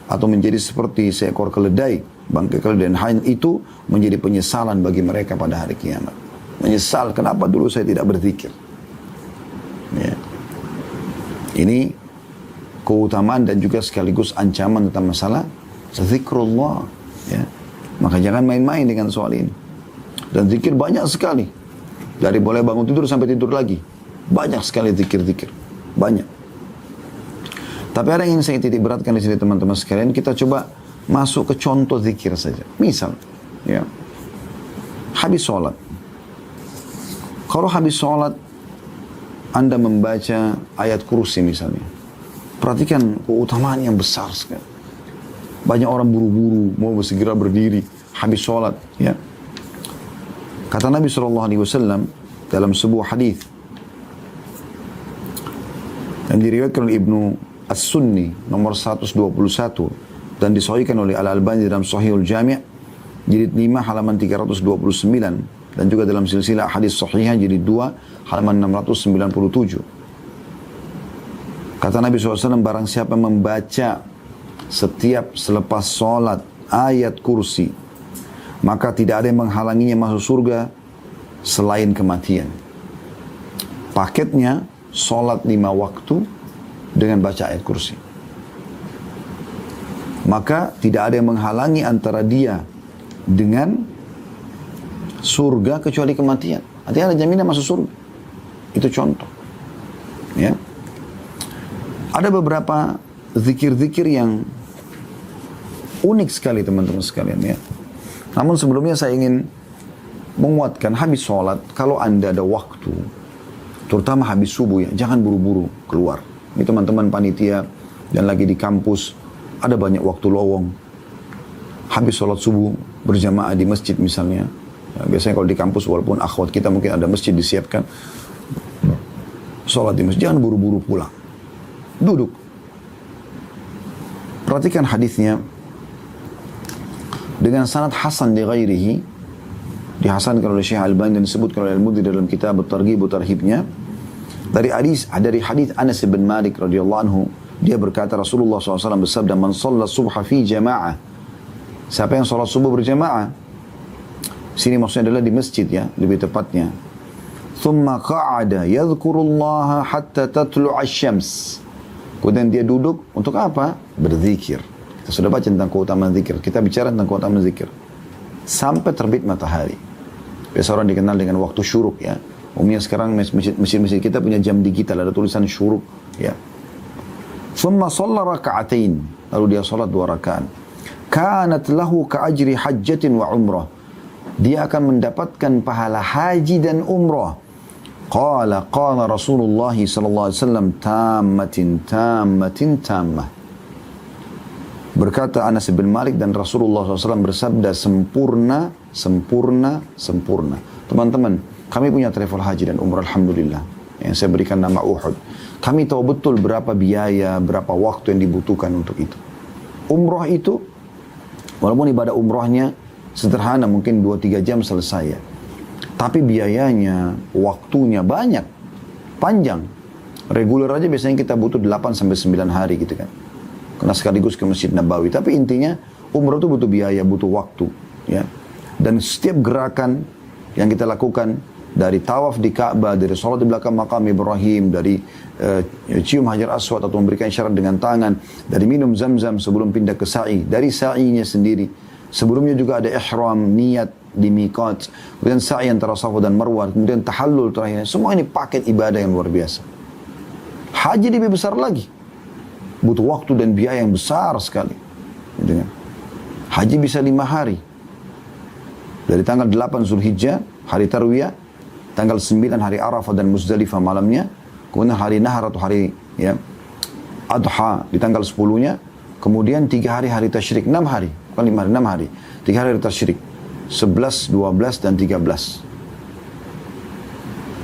Speaker 1: atau menjadi seperti seekor keledai, bangkai keledai, dan hal itu menjadi penyesalan bagi mereka pada hari kiamat. Menyesal, kenapa dulu saya tidak berzikir. Ya. Ini keutamaan dan juga sekaligus ancaman tentang masalah zikrullah. Ya. Maka jangan main-main dengan soal ini. Dan zikir banyak sekali. Dari boleh bangun tidur sampai tidur lagi. Banyak sekali zikir-zikir. Banyak. Tapi ada yang ingin saya titik beratkan di sini teman-teman sekalian. Kita coba masuk ke contoh zikir saja. Misal, ya, habis sholat. Kalau habis sholat, Anda membaca ayat kursi misalnya. Perhatikan keutamaan yang besar sekali. Banyak orang buru-buru, mau segera berdiri, habis sholat. Ya. Kata Nabi SAW dalam sebuah hadis yang diriwayatkan oleh Ibnu As-Sunni nomor 121 dan disahihkan oleh Al-Albani dalam Sahihul Jami' jilid 5 halaman 329 dan juga dalam silsilah hadis sahihah jilid 2 halaman 697. Kata Nabi SAW, barang siapa membaca setiap selepas sholat ayat kursi, maka tidak ada yang menghalanginya masuk surga selain kematian. Paketnya sholat 5 waktu dengan baca ayat kursi. Maka tidak ada yang menghalangi antara dia dengan surga kecuali kematian. Artinya ada jaminan masuk surga. Itu contoh. Ya. Ada beberapa zikir-zikir yang unik sekali teman-teman sekalian ya. Namun sebelumnya saya ingin menguatkan habis sholat, kalau Anda ada waktu, terutama habis subuh ya, jangan buru-buru keluar. Ini teman-teman panitia dan lagi di kampus, ada banyak waktu lowong. Habis sholat subuh berjamaah di masjid misalnya. Ya, biasanya kalau di kampus walaupun akhwat kita mungkin ada masjid disiapkan. Sholat di masjid, jangan buru-buru pulang. Duduk. Perhatikan hadisnya. Dengan sanad hasan di ghairihi, dihasankan oleh Syekh Al-Albani dan disebutkan oleh Al-Mudhi dalam kitab At-Targhib wa Tarhibnya. Dari hadis Anas bin Malik radhiyallahu anhu, dia berkata Rasulullah SAW bersabda, "Man shalla subha fi jama'ah." Siapa yang sholat subuh berjamaah? Sini maksudnya adalah di masjid ya, lebih tepatnya. Thumma qa'ada yadhkurullaha hatta tatlu'a asy-syams. Kemudian dia duduk untuk apa? Berzikir. Kita sudah baca tentang keutamaan zikir. Kita bicara tentang keutamaan zikir sampai terbit matahari. Biasa orang dikenal dengan waktu syuruk ya. Umumnya sekarang masjid-masjid kita punya jam digital, ada tulisan syuruk ya. Thumma shalla raka'atain. Lalu dia salat 2 rakaat. Kanat lahu ka'ajri hajjatin wa umrah. Dia akan mendapatkan pahala haji dan umrah. Qala Rasulullah sallallahu alaihi wasallam tammah. Berkata Anas bin Malik dan Rasulullah SAW bersabda sempurna. Teman-teman, kami punya travel haji dan umrah alhamdulillah. Yang saya berikan nama Uhud. Kami tahu betul berapa biaya, berapa waktu yang dibutuhkan untuk itu. Umrah itu, walaupun ibadah umrahnya sederhana, mungkin 2-3 jam selesai ya. Tapi biayanya, waktunya banyak, panjang. Reguler aja biasanya kita butuh 8-9 hari gitu kan. Karena sekaligus ke Masjid Nabawi. Tapi intinya umrah itu butuh biaya, butuh waktu. Ya. Dan setiap gerakan yang kita lakukan, dari tawaf di Ka'bah, dari sholat di belakang makam Ibrahim, dari cium hajar aswad atau memberikan isyarat dengan tangan, dari minum zam-zam sebelum pindah ke sa'i, dari sa'inya sendiri. Sebelumnya juga ada ihram, niat di miqat, kemudian sa'i antara Safa dan Marwah, kemudian tahallul terakhir. Semua ini paket ibadah yang luar biasa. Haji lebih besar lagi. Butuh waktu dan biaya yang besar sekali. Haji bisa 5 hari. Dari tanggal 8 Zulhijjah, hari Tarwiyah, tanggal 9 hari Arafah dan Muzdalifah malamnya, kemudian hari Nahar atau hari ya, Adha di tanggal 10-nya, kemudian 3 hari tasyrik, 6 hari, bukan 5 hari, 6 hari, 3 hari tasyrik, 11, 12, dan 13.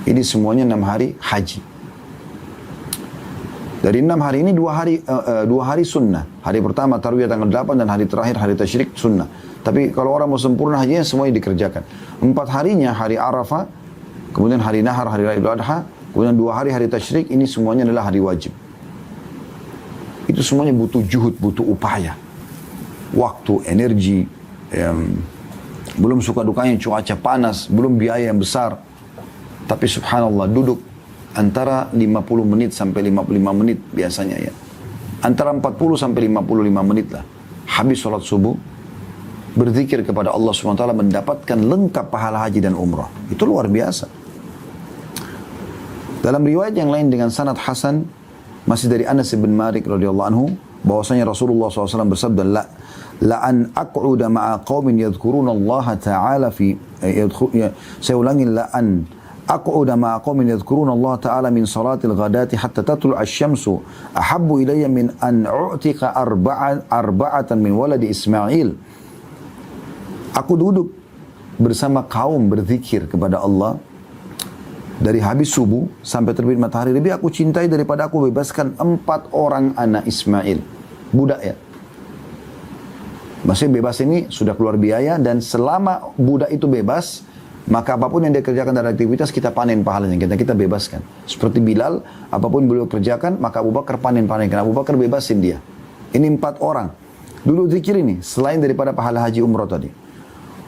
Speaker 1: Ini semuanya 6 hari haji. Dari 6 hari ini 2 hari sunnah. Hari pertama tarwiyah tanggal 8 dan hari terakhir hari tasyrik sunnah. Tapi kalau orang mau sempurna hajinya semuanya dikerjakan. 4 harinya hari Arafah, kemudian hari Nahar, hari Idul Adha, kemudian 2 hari hari tasyrik, ini semuanya adalah hari wajib. Itu semuanya butuh juhud, butuh upaya. Waktu, energi, belum suka dukanya cuaca panas, belum biaya yang besar. Tapi subhanallah duduk antara 50 menit sampai 55 menit biasanya ya. Antara 40 sampai 55 menit lah. Habis sholat subuh, berzikir kepada Allah SWT, mendapatkan lengkap pahala haji dan umrah. Itu luar biasa. Dalam riwayat yang lain dengan sanad hasan, masih dari Anas bin Malik radhiyallahu anhu, bahwasanya Rasulullah SAW bersabda, la an aq'uda ma'a qaumin yadhkuruna Allah ta'ala fi saya ulangi, la an aq'uda ma'a qaumin yadhkuruna Allah ta'ala min salatil ghadati hatta tatlu'a asy-syamsu ahabbu ilayya min an u'tika arba'atan min waladi Ismail. Aku duduk bersama kaum berzikir kepada Allah dari habis subuh sampai terbit matahari, lebih aku cintai daripada aku bebaskan 4 orang anak Ismail. Budak ya. Maksudnya bebas ini sudah keluar biaya, dan selama budak itu bebas, maka apapun yang dia kerjakan dari aktivitas, kita panen pahalanya, kita bebaskan. Seperti Bilal, apapun beliau kerjakan, maka Abu Bakar panen, karena Abu Bakar bebasin dia. Ini 4 orang. Dulu zikir ini, selain daripada pahala haji umrah tadi.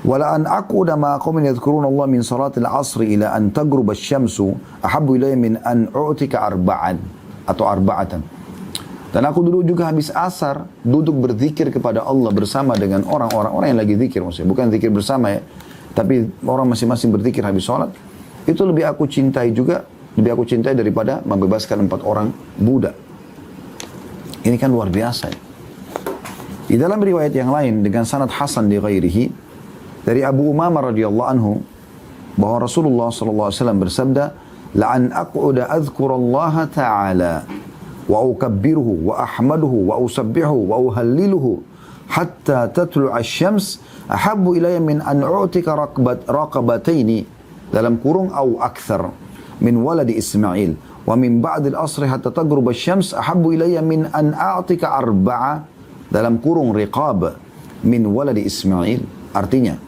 Speaker 1: Wala an aquda ma qaumin yadhkuruna Allah min salatil asri ila an taghruba asy-syamsu ahabbu ilayya min an u'tika arba'atan. Dan aku dulu juga habis asar duduk berzikir kepada Allah bersama dengan orang yang lagi zikir, maksudnya bukan zikir bersama ya, tapi orang masing-masing berzikir habis sholat. Itu lebih aku cintai daripada membebaskan 4 orang budak. Ini kan luar biasa ya. Di dalam riwayat yang lain dengan sanad hasan di ghairihi, dari Abu Umamah radhiyallahu anhu, bahwa Rasulullah sallallahu alaihi wasallam bersabda, la an aq'uda adhkurallaha ta'ala wa ukabbiruhu wa ahmaduhu wa usabbihu wa uhalliluhu hatta tatlu'a asy-syams ahabbu ilayya min an u'tika raqabataini dalam kurung au akthar min waladi Ismail wa min ba'd al-asr hatta taghruba asy-syams ahabbu ilayya min an a'tika arba'a dalam kurung riqab min waladi Ismail. Artinya,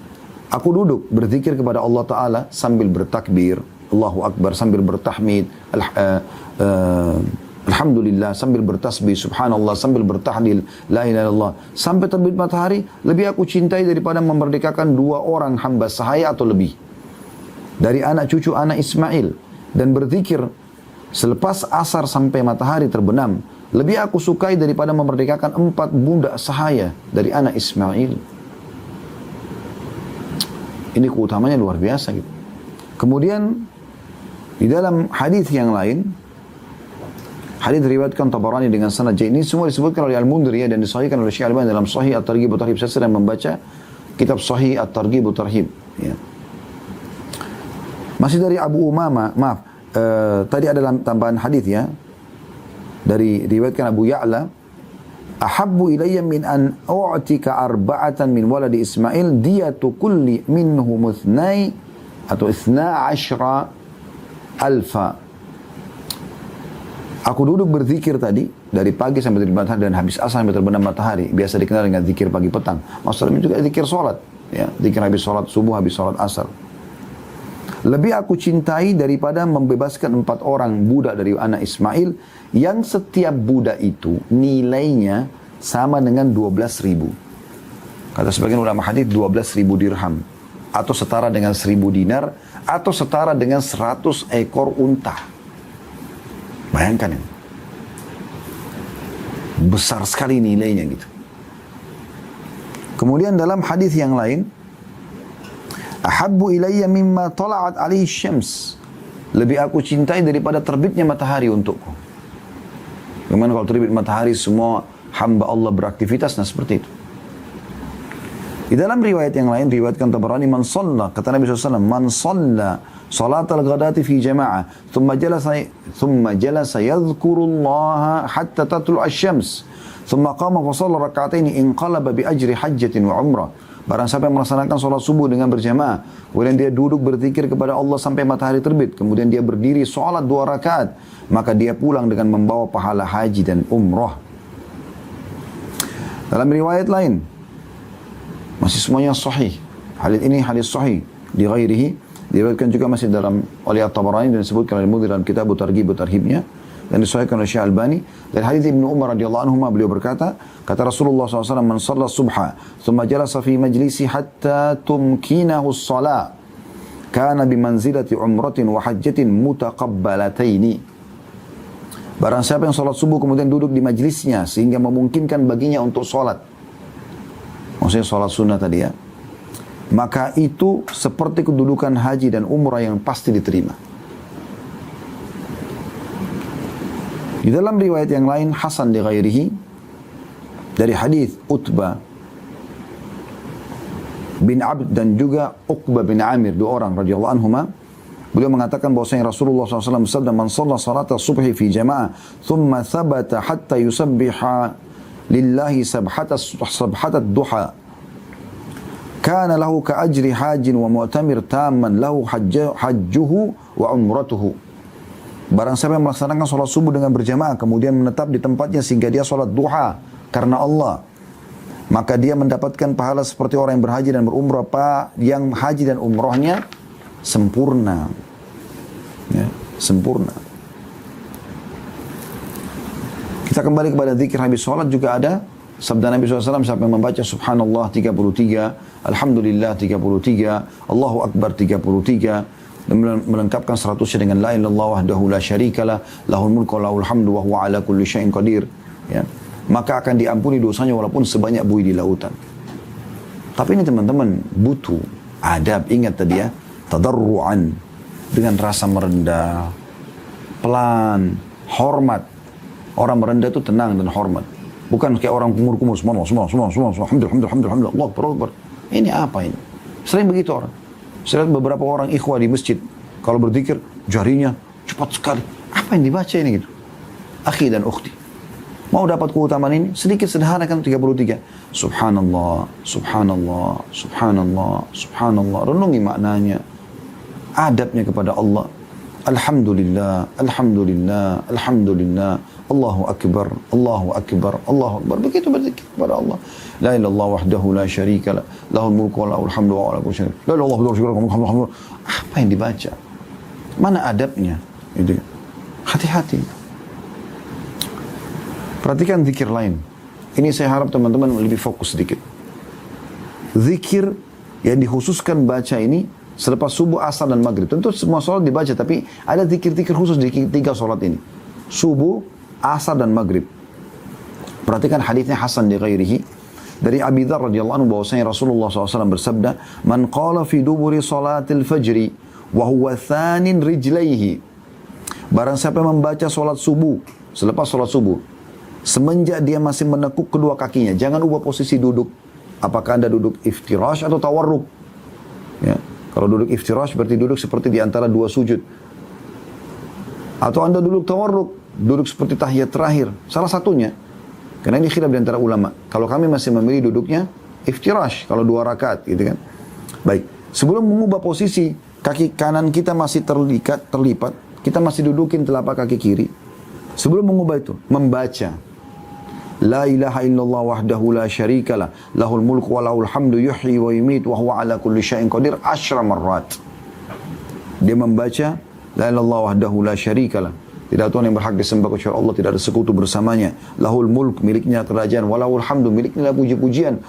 Speaker 1: aku duduk berzikir kepada Allah Ta'ala sambil bertakbir, Allahu Akbar, sambil bertahmid, Alhamdulillah, sambil bertasbih, Subhanallah, sambil bertahlil, La ilaha illallah, sampai terbit matahari, lebih aku cintai daripada memerdekakan 2 orang hamba sahaya atau lebih dari anak cucu anak Ismail. Dan berzikir selepas asar sampai matahari terbenam, lebih aku sukai daripada memerdekakan 4 budak sahaya dari anak Ismail. Ini keutamanya luar biasa gitu. Kemudian di dalam hadis yang lain, hadis diriwayatkan Tabarani dengan sanad ini semua disebutkan oleh Al-Mundhiri dan disahihkan oleh Syekh Al-Albani dalam Sahih At-Targhib wa Tarhib. Saya sedang membaca kitab Sahih At-Targhib wa Tarhib ya. Masih dari Abu Umamah, tadi ada tambahan hadis ya. Dari riwayatkan Abu Ya'la, ahabbu ilayya min an u'tika arba'atan min waladi Ismail diyatu kulli minhum ithnai atau 12 alfa. Aku duduk berzikir tadi dari pagi sampai terbit matahari dan habis asar sampai terbenam matahari. Biasa dikenal dengan zikir pagi petang. Maksudnya juga zikir sholat ya, zikir habis sholat subuh, habis sholat asar. Lebih aku cintai daripada membebaskan 4 orang budak dari anak Ismail, yang setiap budak itu nilainya sama dengan 12.000. Kata sebagian ulama hadis 12.000 dirham, atau setara dengan 1.000 dinar, atau setara dengan 100 ekor unta. Bayangkan ini. Besar sekali nilainya gitu. Kemudian dalam hadis yang lain, ahabbu ilayya mimma tala'at alaihi syams, lebih aku cintai daripada terbitnya matahari untukku. Bagaimana kalau terbit matahari semua hamba Allah beraktivitas, nah seperti itu. Di dalam riwayat yang lain, riwayatkan Tabarani, man shalla, kata Nabi SAW, man shalla salat al-ghadati fi jama'ah thumma jalasa yadhkurullaha hatta tatlu asy-syams thumma qama fa shalla rak'ataini inqalaba bi ajri hajjatin wa umrah Barang siapa yang melaksanakan sholat subuh dengan berjamaah, kemudian dia duduk berzikir kepada Allah sampai matahari terbit, kemudian dia berdiri sholat 2 rakaat, maka dia pulang dengan membawa pahala haji dan umrah. Dalam riwayat lain, masih semuanya sahih. Hadis ini hadis sahih di ghairihi, diriwayatkan juga masih oleh At-Tabarani dan disebutkan oleh Mudhir dalam kitab Targhib wa Tarhibnya, dan disahihkan oleh Syekh Albani. Dari hadis Ibnu Umar radhiyallahu anhu, beliau berkata, kata Rasulullah SAW, man shalla subha thumma jalasa fi majlisi hatta tumkinahu as-salah kana bimanzilati umratin wa hajjatin mutaqabbalataini. Barang siapa yang sholat subuh kemudian duduk di majlisnya sehingga memungkinkan baginya untuk sholat, maksudnya sholat sunnah tadi ya, maka itu seperti kedudukan haji dan umrah yang pasti diterima. Di dalam riwayat yang lain, Hasan di ghairihi, dari hadis Utbah bin Abd dan juga Uqbah bin Amir, 2 orang radhiyallahu anhuma, beliau mengatakan bahwasanya Rasulullah SAW bersabda, man shalla salata subhi fi jama'ah thumma thabata hatta yusabbiha lillahi sabhatat duha kana lahu ka ajri hajin wa mu'tamir tamman lahu hajjuhu wa umratuhu. Barang siapa yang melaksanakan sholat subuh dengan berjamaah, kemudian menetap di tempatnya sehingga dia sholat duha karena Allah, maka dia mendapatkan pahala seperti orang yang berhaji dan berumrah, yang haji dan umrahnya sempurna. Ya, sempurna. Kita kembali kepada zikir habis sholat, juga ada sabda Nabi SAW, siapa yang membaca subhanallah 33, alhamdulillah 33, Allahu Akbar 33, dan melengkapkan 100-nya dengan la ilaha illallah wahdahu la syarikalah lahul mulku wa lahul hamdu wa huwa ala kulli syai'in qadir, ya, maka akan diampuni dosanya walaupun sebanyak buih di lautan. Tapi ini teman-teman butuh adab, ingat tadi ya, tadarruan, dengan rasa merendah, pelan, hormat. Orang merendah itu tenang dan hormat, bukan kayak orang kumur-kumur semua alhamdulillah Allah Akbar. Ini apa ini? Sering begitu orang. Saya lihat beberapa orang ikhwah di masjid, kalau berzikir jarinya cepat sekali. Apa yang dibaca ini gitu? Akhi dan ukhti, mau dapat keutamaan ini, sedikit sederhanakan 33. Subhanallah, subhanallah, subhanallah, subhanallah. Renungi maknanya, adabnya kepada Allah. Alhamdulillah, alhamdulillah, alhamdulillah. Allahu Akbar, Allahu Akbar, Allahu Akbar. Begitu berzikir kepada Allah. La ilaha illallah wahdahu la syarikalah, lahul mulku wa lahul hamdu wa ala kulli syai'in. La ilaha illallah. Apa yang dibaca? Mana adabnya? Itu. Hati-hati. Perhatikan zikir lain. Ini saya harap teman-teman lebih fokus sedikit. Zikir yang dikhususkan baca ini selepas subuh, asar dan maghrib. Tentu semua sholat dibaca, tapi ada zikir-zikir khusus di 3 sholat ini. Subuh, asar dan maghrib. Perhatikan hadisnya Hasan di ghairihi. Dari Abi Dzar radhiyallahu anhu bahwasanya Rasulullah SAW bersabda, "Man qala fi duburi salatil fajri wa huwa thanin rijlaihi." Barang siapa yang membaca salat subuh, selepas salat subuh, semenjak dia masih menekuk kedua kakinya, jangan ubah posisi duduk. Apakah Anda duduk iftirash atau tawarruk? Ya. Kalau duduk iftirash berarti duduk seperti di antara 2 sujud. Atau Anda duduk tawarruk, duduk seperti tahiyat terakhir. Salah satunya. Karena ini khilaf di antara ulama. Kalau kami masih memilih duduknya iftirash, kalau 2 rakaat gitu kan. Baik, sebelum mengubah posisi, kaki kanan kita masih terlipat, kita masih dudukin telapak kaki kiri. Sebelum mengubah itu, membaca La ilaha illallah wahdahu la syarikalah, lahul mulku wa lahul hamdu yuhyi wa yumit wa huwa ala kulli syai'in qadir 10 marrat. Dia membaca La ilaha illallah wahdahu la syarikalah, tidak ada Tuhan yang berhak disembah kecuali Allah, tidak ada sekutu bersamanya. Lahul mulk, miliknya kerajaan. Walahul hamdu, miliknya puji-pujian.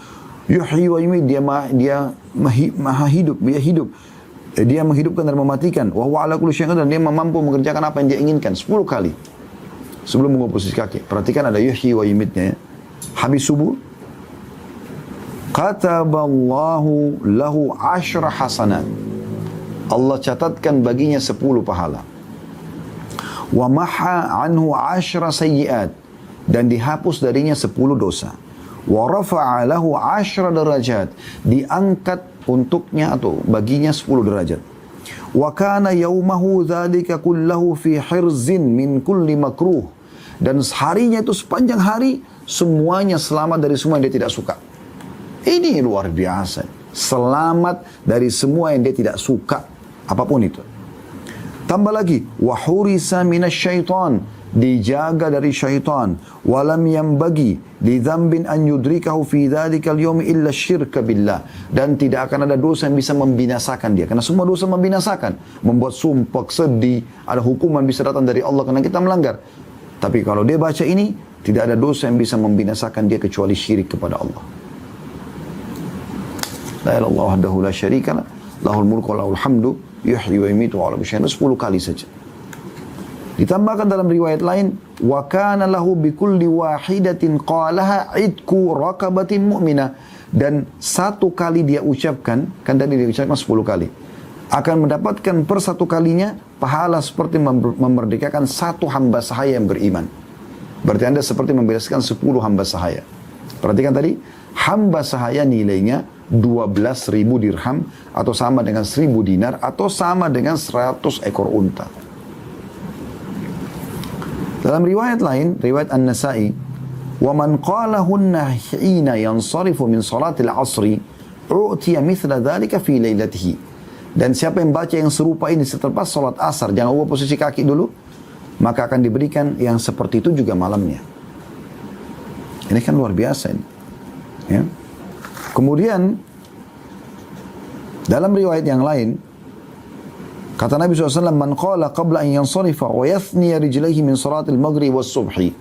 Speaker 1: Yuhyi wa yumit, dia maha hidup, dia hidup. Dia menghidupkan dan mematikan. Wa huwa ala kulli syai'in qadir, dan dia mampu mengerjakan apa yang dia inginkan 10 kali. Sebelum mengubah posisi kaki. Perhatikan ada yuhyi wa yumitnya ya. Habis subuh, kataballahu lahu 10 hasanat. Allah catatkan baginya 10 pahala. Wa maha anhu 10 sayyiat, dan dihapus darinya 10 dosa. Wa rafa'a lahu 10 derajat, diangkat untuknya atau baginya 10 derajat. Wa kana yaumahu dzalika kullahu fi hirzin min kulli makruh, dan harinya itu sepanjang hari semuanya selamat dari semua yang dia tidak suka. Ini luar biasa. Selamat dari semua yang dia tidak suka, apapun itu. Tambah lagi, wahurisa minasyaitan, dijaga dari syaitan. Walam yanbaghi lidzambin an yudrikahu fi dzalikal yaumi illa syirka billah. Dan tidak akan ada dosa yang bisa membinasakan dia. Karena semua dosa membinasakan. Membuat sumpah, sedih, ada hukuman bisa datang dari Allah karena kita melanggar. Tapi kalau dia baca ini, tidak ada dosa yang bisa membinasakan dia kecuali syirik kepada Allah. La ilaha illallah wahdahu la syarikalah, lahul mulku wa lahul hamdu, yuhyi wa yumiitu wa 'ala kulli syai'in 10 kali saja. Ditambahkan dalam riwayat lain, wa kana lahu bi kulli wahidatin qalaha idku raqabatin mu'minah, dan satu kali dia ucapkan, kan tadi dia ucapkan 10 kali, akan mendapatkan per satu kalinya pahala seperti memerdekakan satu hamba sahaya yang beriman. Berarti Anda seperti membebaskan 10 hamba sahaya. Perhatikan tadi, hamba sahaya nilainya 12.000 dirham atau sama dengan 1.000 dinar atau sama dengan 100 ekor unta. Dalam riwayat lain, riwayat An-Nasa'i, wa man qalahunna hina yansarifu min salatil asri u'tiya mithla dhalika fi lailatihi. Dan siapa yang baca yang serupa ini setelah salat asar, jangan ubah posisi kaki dulu, maka akan diberikan yang seperti itu juga malamnya. Ini kan luar biasa ini. Ya. Kemudian dalam riwayat yang lain kata Nabi SAW, man qala qabla an yansarifa wa yathniya rijlaihi min salatil maghrib was subhi.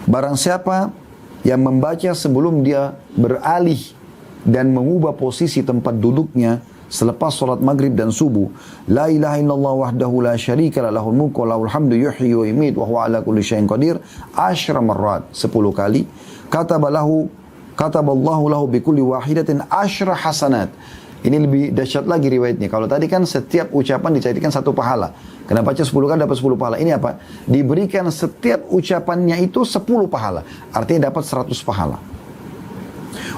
Speaker 1: Barang siapa yang membaca sebelum dia beralih dan mengubah posisi tempat duduknya selepas salat maghrib dan subuh, la ilaha illallah wahdahu la syarika lah, lahul mulku wa lahul hamdu, yuhyi wa yumiit wa huwa ala kulli syai'in qadir, 10 marrat, 10 kali. Kataballahu lahu bi kulli wahidatin 10 hasanat. Ini lebih dahsyat lagi riwayatnya. Kalau tadi kan setiap ucapan dijadikan satu pahala. Kena baca 10 kali dapat 10 pahala. Ini apa? Diberikan setiap ucapannya itu 10 pahala. Artinya dapat 100 pahala.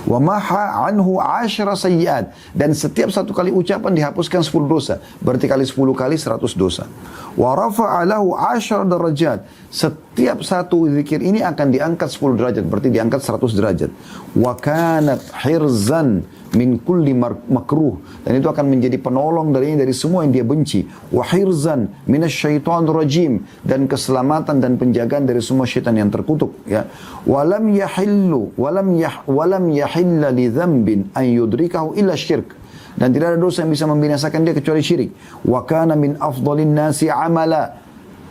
Speaker 1: Wa maha anhu 10 sayyiat, dan setiap satu kali ucapan dihapuskan 10 dosa. Berarti kali 10 kali 100 dosa. Wa rafa'a lahu 10 darajat. Setiap satu zikir ini akan diangkat 10 derajat, berarti diangkat 100 derajat. Wa kanat hirzan min kulli makruh, dan itu akan menjadi penolong dari semua yang dia benci. Wa hirzan minasyaitonir rajim, dan keselamatan dan penjagaan dari semua syaitan yang terkutuk, ya. Walam yahilla li dzambin an yudrikahu illa syirk, dan tidak ada dosa yang bisa membinasakan dia kecuali syirik. Wa kana min afdhalin nasi amala,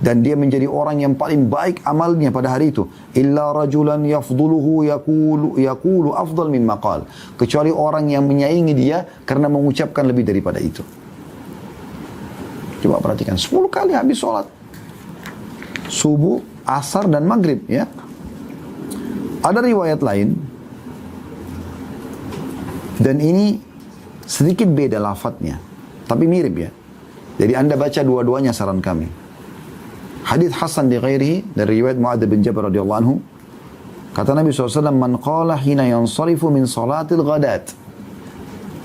Speaker 1: dan dia menjadi orang yang paling baik amalnya pada hari itu. Illa rajulan yafduluhu yaqulu afdal mimma qal, kecuali orang yang menyaingi dia karena mengucapkan lebih daripada itu. Coba perhatikan, 10 kali habis sholat subuh, asar dan maghrib, ya. Ada riwayat lain, dan ini sedikit beda lafadznya, tapi mirip, ya. Jadi Anda baca dua-duanya, saran kami. Hadits Hasan di ghairihi dari riwayat Mu'adz bin Jabal radhiyallahu anhu, kata Nabi SAW, man qala hina yansarifu min salatil ghadat,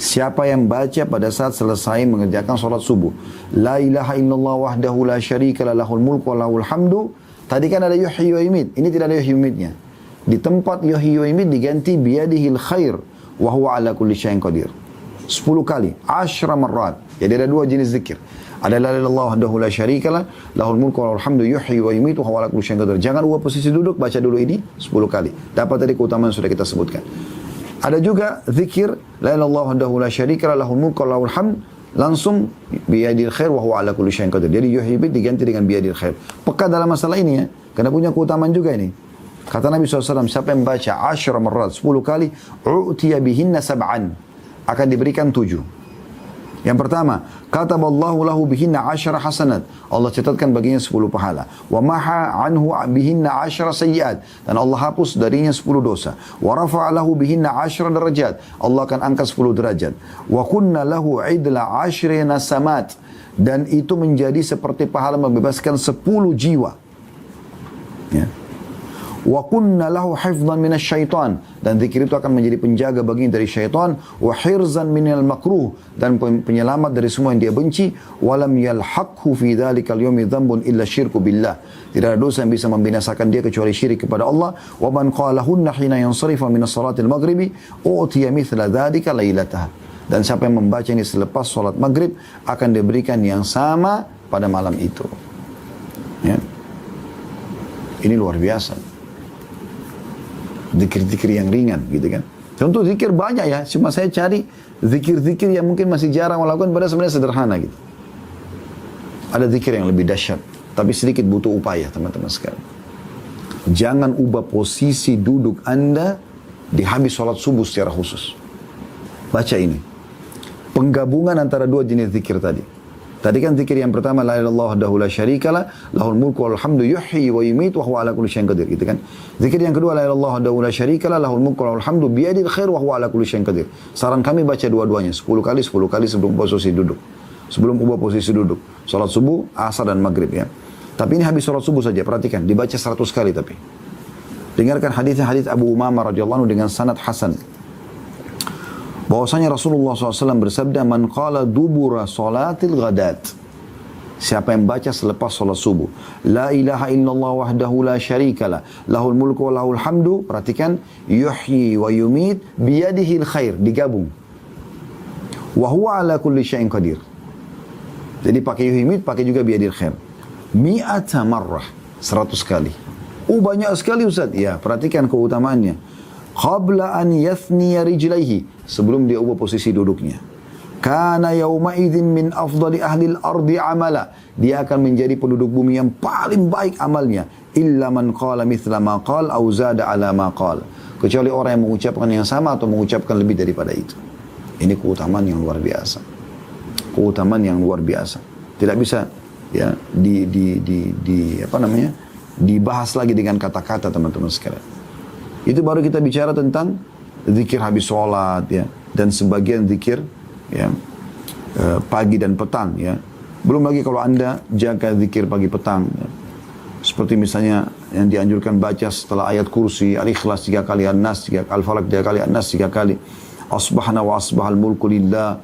Speaker 1: siapa yang baca pada saat selesai mengerjakan salat subuh, la ilaha illallah wahdahu la syarika lah, lahul mulku wa lahul hamdu. Tadi kan ada yuhyi wa yumiit, ini tidak ada yuhyi wa yumiitnya. Di tempat yuhyi wa yumiit diganti biyadihil khair wa huwa ala kulli syai'in qadir. 10 kali, 10 marrat. Jadi ada 2 jenis zikir. Ada la ilaha illallah wahdahu la syarika lah, lahul mulku wa lahul hamdu, yuhyi wa yumiitu wa huwa ala kulli syai'in qadir. Jangan ubah posisi duduk, baca dulu ini 10 kali. Dapat tadi keutamaan sudah kita sebutkan. Ada juga zikir la ilaha illallah wahdahu la syarika lah, lahul mulku wa lahul hamdu, langsung biyadil khair wa huwa ala kulli syai'in qadir. Jadi yuhyi diganti dengan biyadil khair. Peka dalam masalah ini, ya, karena punya keutamaan juga ini. Kata Nabi SAW, siapa yang baca 10 marrat, 10 kali, u'tiya bihinna sab'an, akan diberikan 7. Yang pertama, kataballahu lahu bihinna 10 hasanat, Allah catatkan baginya 10 pahala. Wa maha anhu bihinna 10 sayyiat, dan Allah hapus darinya 10 dosa. Wa rafa'a lahu bihinna 10 darajat, Allah akan angkat 10 derajat. Wa kunna lahu idla 10 nasamat, dan itu menjadi seperti pahala membebaskan 10 jiwa, ya. Wa kunna lahu hifdhan minasyaitan, dan zikir itu akan menjadi penjaga baginya dari syaitan, wa hirzan minal makruh, dan penyelamat dari semua yang dia benci. Walam yalhaqhu fi dzalikal yaumi dzambun illa syirku billah, tidak ada dosa yang bisa membinasakan dia kecuali syirik kepada Allah. Wa man qalahunna hina yansarifa min salatil maghribi utiya mithla dzalika lailataha, dan siapa yang membaca ini selepas salat maghrib akan diberikan yang sama pada malam itu. Ya. Ini luar biasa. Zikir-zikir yang ringan gitu kan. Contoh zikir banyak ya, cuma saya cari zikir-zikir yang mungkin masih jarang melakukan, padahal sebenarnya sederhana gitu. Ada zikir yang lebih dahsyat, tapi sedikit butuh upaya teman-teman sekalian. Jangan ubah posisi duduk Anda di habis sholat subuh secara khusus. Baca ini. Penggabungan antara dua jenis zikir tadi. Tadi kan zikir yang pertama, la ilaha illallah wahdahu la syarikalah, lahul mulku wal hamdu yuhyi wa yumiitu wa huwa ala kulli syai'in qadir, gitu kan. Zikir yang kedua, la ilaha illallah wahdahu la syarikalah, lahul mulku wal hamdu biyadil khair wa huwa ala kulli syai'in qadir. Saran kami baca dua-duanya 10 kali sebelum posisi duduk. Sebelum ubah posisi duduk. Salat subuh, asar dan maghrib ya. Tapi ini habis salat subuh saja, perhatikan, dibaca 100 kali tapi. Dengarkan hadis Abu Umamah radhiyallahu anhu dengan sanad hasan. Bahwasanya Rasulullah SAW bersabda, man qala dubura salatil ghadat, siapa yang baca selepas salat subuh, la ilaha illallah wahdahu la syarikalah, lahul mulku wa lahul hamdu, perhatikan, yuhyi wa yumit biyadihil khair, digabung, wa huwa ala kulli syai'in qadir. Jadi pakai yuhimit, pakai juga biyadil khair, mi'ata marrah, 100 kali. Banyak sekali Ustaz. Ya, perhatikan keutamaannya. Qabla an yathniya rijlaihi, sebelum dia ubah posisi duduknya. Kana yawma idzin min afdali ahlil ardi amala, dia akan menjadi penduduk bumi yang paling baik amalnya. Illa man qala mithla ma qala aw zada ala ma qala, kecuali orang yang mengucapkan yang sama atau mengucapkan lebih daripada itu. Ini keutamaan yang luar biasa. Keutamaan yang luar biasa. Tidak bisa ya dibahas lagi dengan kata-kata teman-teman sekalian. Itu baru kita bicara tentang zikir habis sholat ya, dan sebagian zikir ya, pagi dan petang ya. Belum lagi kalau Anda jaga zikir pagi petang ya. Seperti misalnya yang dianjurkan baca setelah ayat kursi, Al-Ikhlas 3 kali, An-Nas 3 kali, Al-Falaq 3 kali, An-Nas 3 kali. Asbahna wa asbahal mulku lillah,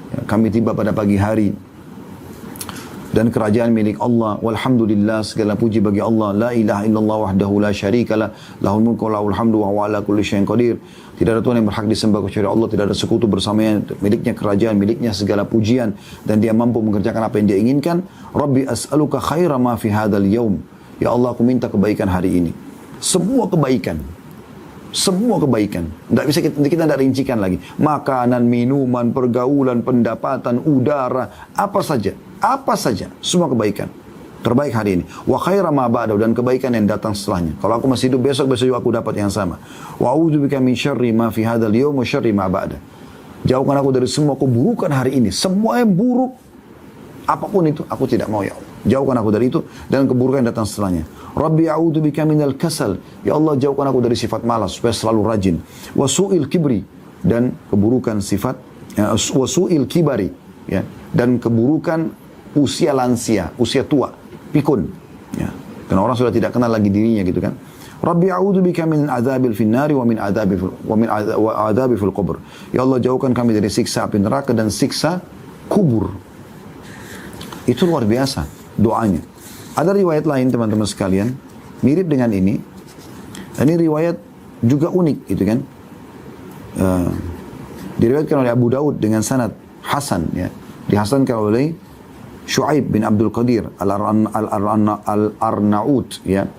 Speaker 1: ya, kami tiba pada pagi hari dan kerajaan milik Allah, walhamdulillah, segala puji bagi Allah, la ilaha illallah wahdahu la syarikalah, lahul mulku wa lahul hamdu wa huwa ala kulli syai'in qadir. Tidak ada Tuhan yang berhak disembah kecuali Allah, tidak ada sekutu bersamanya, miliknya kerajaan, miliknya segala pujian, dan dia mampu mengerjakan apa yang dia inginkan. Rabbi as'aluka khaira ma fi hadzal yaum, ya Allah, aku minta kebaikan hari ini. Semua kebaikan. Tidak bisa kita tidak rincikan lagi. Makanan, minuman, pergaulan, pendapatan, udara, apa saja, semua kebaikan. Terbaik hari ini. Wa khaira ma ba'dahu, dan kebaikan yang datang setelahnya. Kalau aku masih hidup besok juga aku dapat yang sama. Wa a'udzubika min syarri ma fi hadzal yaum wa syarri ma ba'da. Jauhkan aku dari semua keburukan hari ini. Semua yang buruk, apapun itu, aku tidak mau ya Allah. Jauhkan aku dari itu dan keburukan yang datang setelahnya. Rabbi a'udzubika minal kasal. Ya Allah, jauhkan aku dari sifat malas supaya selalu rajin. Wa su'il kibri, dan keburukan sifat wa su'il kibari, ya, dan keburukan usia lansia, usia tua, pikun. Ya. Karena orang sudah tidak kenal lagi dirinya gitu kan. Rabbi a'udzubika min adzabil finnari wa min adzabi fil qubur. Ya Allah, jauhkan kami dari siksa api neraka dan siksa kubur. Itu luar biasa doanya. Ada riwayat lain teman-teman sekalian, mirip dengan ini. Ini riwayat juga unik gitu kan. Diriwayatkan oleh Abu Daud dengan sanad hasan ya. Dihasankan oleh Shu'aib bin Abdul Qadir Al-Arnaut ya.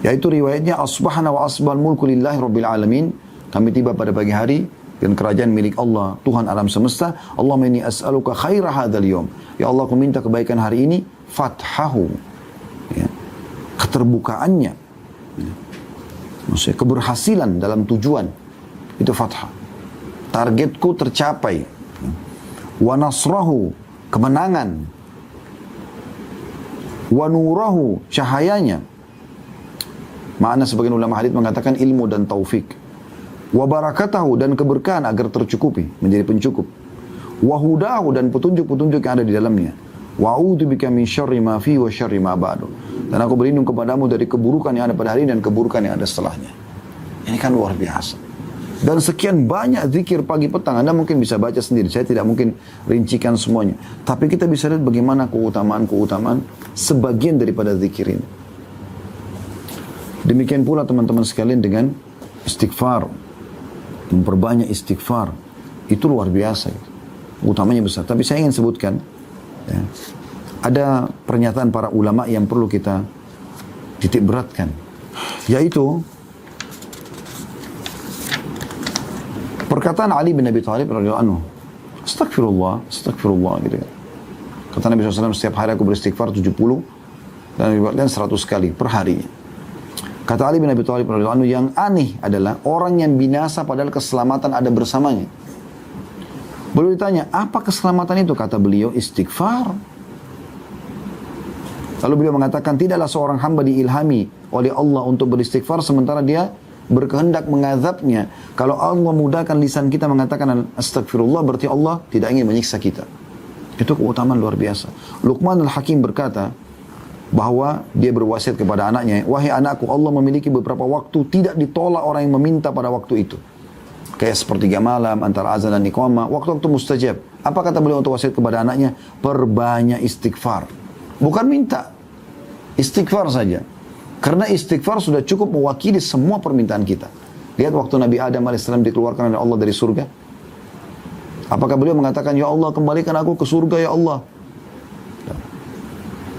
Speaker 1: Yaitu riwayatnya, asbahna wa asbahal mulku lillahi rabbil alamin, kami tiba pada pagi hari dan kerajaan milik Allah, Tuhan alam semesta. Allahumma inni as'aluka khaira hadzal yawm, ya Allah, aku minta kebaikan hari ini, fathahu ya, keterbukaannya ya. Maksudnya keberhasilan dalam tujuan, itu fathah, targetku tercapai ya. Wa nasrahu, kemenangan, wa nurahu, cahayanya. Makna sebagian ulama hadis mengatakan ilmu dan taufik. Wa barakatahu, dan keberkahan agar tercukupi, menjadi pencukup. Wa hudahu, dan petunjuk-petunjuk yang ada di dalamnya. Wa a'udzubika min syarri ma fi wa syarri ma ba'du. Dan aku berlindung kepadamu dari keburukan yang ada pada hari dan keburukan yang ada setelahnya. Ini kan luar biasa. Dan sekian banyak zikir pagi petang. Anda mungkin bisa baca sendiri. Saya tidak mungkin rincikan semuanya. Tapi kita bisa lihat bagaimana keutamaan-keutamaan sebagian daripada zikir ini. Demikian pula teman-teman sekalian dengan istighfar. Memperbanyak istighfar. Itu luar biasa. Utamanya besar. Tapi saya ingin sebutkan. Ya, ada pernyataan para ulama yang perlu kita titik beratkan. Yaitu perkataan Ali bin Abi Thalib radhiyallahu anhu, astagfirullah, astagfirullah gitu. Kata Nabi SAW, setiap hari aku beristighfar 70 dan 100 kali per harinya. Kata Ali bin Abi Thalib radhiyallahu anhu, yang aneh adalah orang yang binasa padahal keselamatan ada bersamanya. Beliau ditanya, apa keselamatan itu? Kata beliau, istighfar. Lalu beliau mengatakan, tidaklah seorang hamba diilhami oleh Allah untuk beristighfar sementara dia berkehendak mengazabnya. Kalau Allah mudahkan lisan kita mengatakan astagfirullah, berarti Allah tidak ingin menyiksa kita. Itu keutamaan luar biasa. Luqman al-Hakim berkata bahwa dia berwasiat kepada anaknya, wahai anakku, Allah memiliki beberapa waktu tidak ditolak orang yang meminta pada waktu itu. Kayak sepertiga malam, antara azan dan iqamah, waktu-waktu mustajab. Apa kata beliau untuk wasiat kepada anaknya? Perbanyak istighfar. Bukan minta, istighfar saja. Karena istighfar sudah cukup mewakili semua permintaan kita. Lihat waktu Nabi Adam AS dikeluarkan oleh Allah dari surga. Apakah beliau mengatakan, ya Allah kembalikan aku ke surga ya Allah?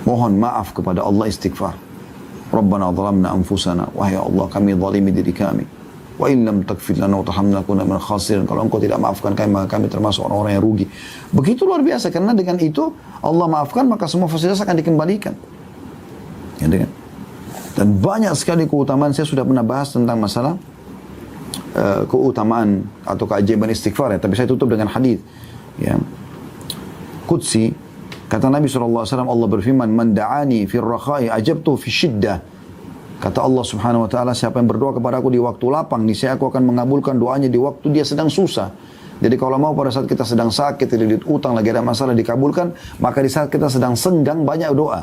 Speaker 1: Mohon maaf kepada Allah, istighfar. Rabbana zalamna anfusana. Wahai Allah, kami zalimi diri kami. Wa in lam taghfir lana wa tarhamna kunna minal khasirin. Kalau engkau tidak maafkan kami, maka kami termasuk orang-orang yang rugi. Begitu luar biasa, karena dengan itu Allah maafkan, maka semua fasilitas akan dikembalikan. Ya, dengan. Dan banyak sekali keutamaan. Saya sudah pernah bahas tentang masalah keutamaan atau keajaiban istighfar ya. Tapi saya tutup dengan hadis ya. Qudsi, kata Nabi SAW, Allah berfirman, man da'ani fir rakhai ajabtu fi syiddah. Kata Allah Subhanahu wa taala, siapa yang berdoa kepada aku di waktu lapang, niscaya aku akan mengabulkan doanya di waktu dia sedang susah. Jadi kalau mau pada saat kita sedang sakit, tidak utang, lagi ada masalah dikabulkan, maka di saat kita sedang senggang banyak doa.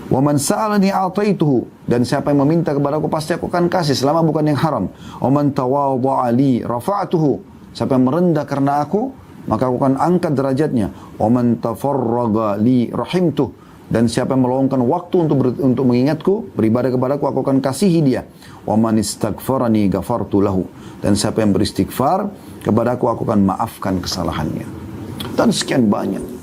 Speaker 1: Wa man sa'alani a'taituhu, dan siapa yang meminta kepada aku pasti aku akan kasih selama bukan yang haram. Wa man tawadha'a li rafa'tuhu, siapa yang merendah karena aku, maka aku akan angkat derajatnya. Wa man tafarraga li rahimtuh, dan siapa yang meluangkan waktu untuk mengingatku, beribadah kepadaku, aku akan kasihi dia. Wa man istaghfarani ghafartu lahu, dan siapa yang beristighfar kepadaku, aku akan maafkan kesalahannya. Dan sekian banyak.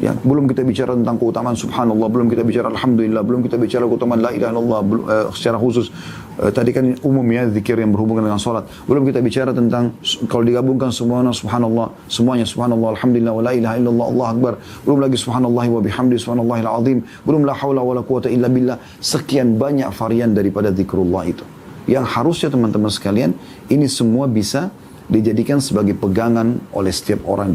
Speaker 1: Ya, belum kita bicara tentang keutamaan subhanallah, belum kita bicara alhamdulillah, belum kita bicara keutamaan la ilaha illallah secara khusus. Tadi kan umum ya, zikir yang berhubungan dengan salat. Belum kita bicara tentang kalau digabungkan semuanya subhanallah, semuanya subhanallah, alhamdulillah, wa la ilaha illallah, Allah akbar. Belum lagi subhanallah wa bihamdi, subhanallahil azim. Belum la haula wa la quwata illa billah. Sekian banyak varian daripada zikrullah itu. Yang harusnya teman-teman sekalian, ini semua bisa dijadikan sebagai pegangan oleh setiap orang.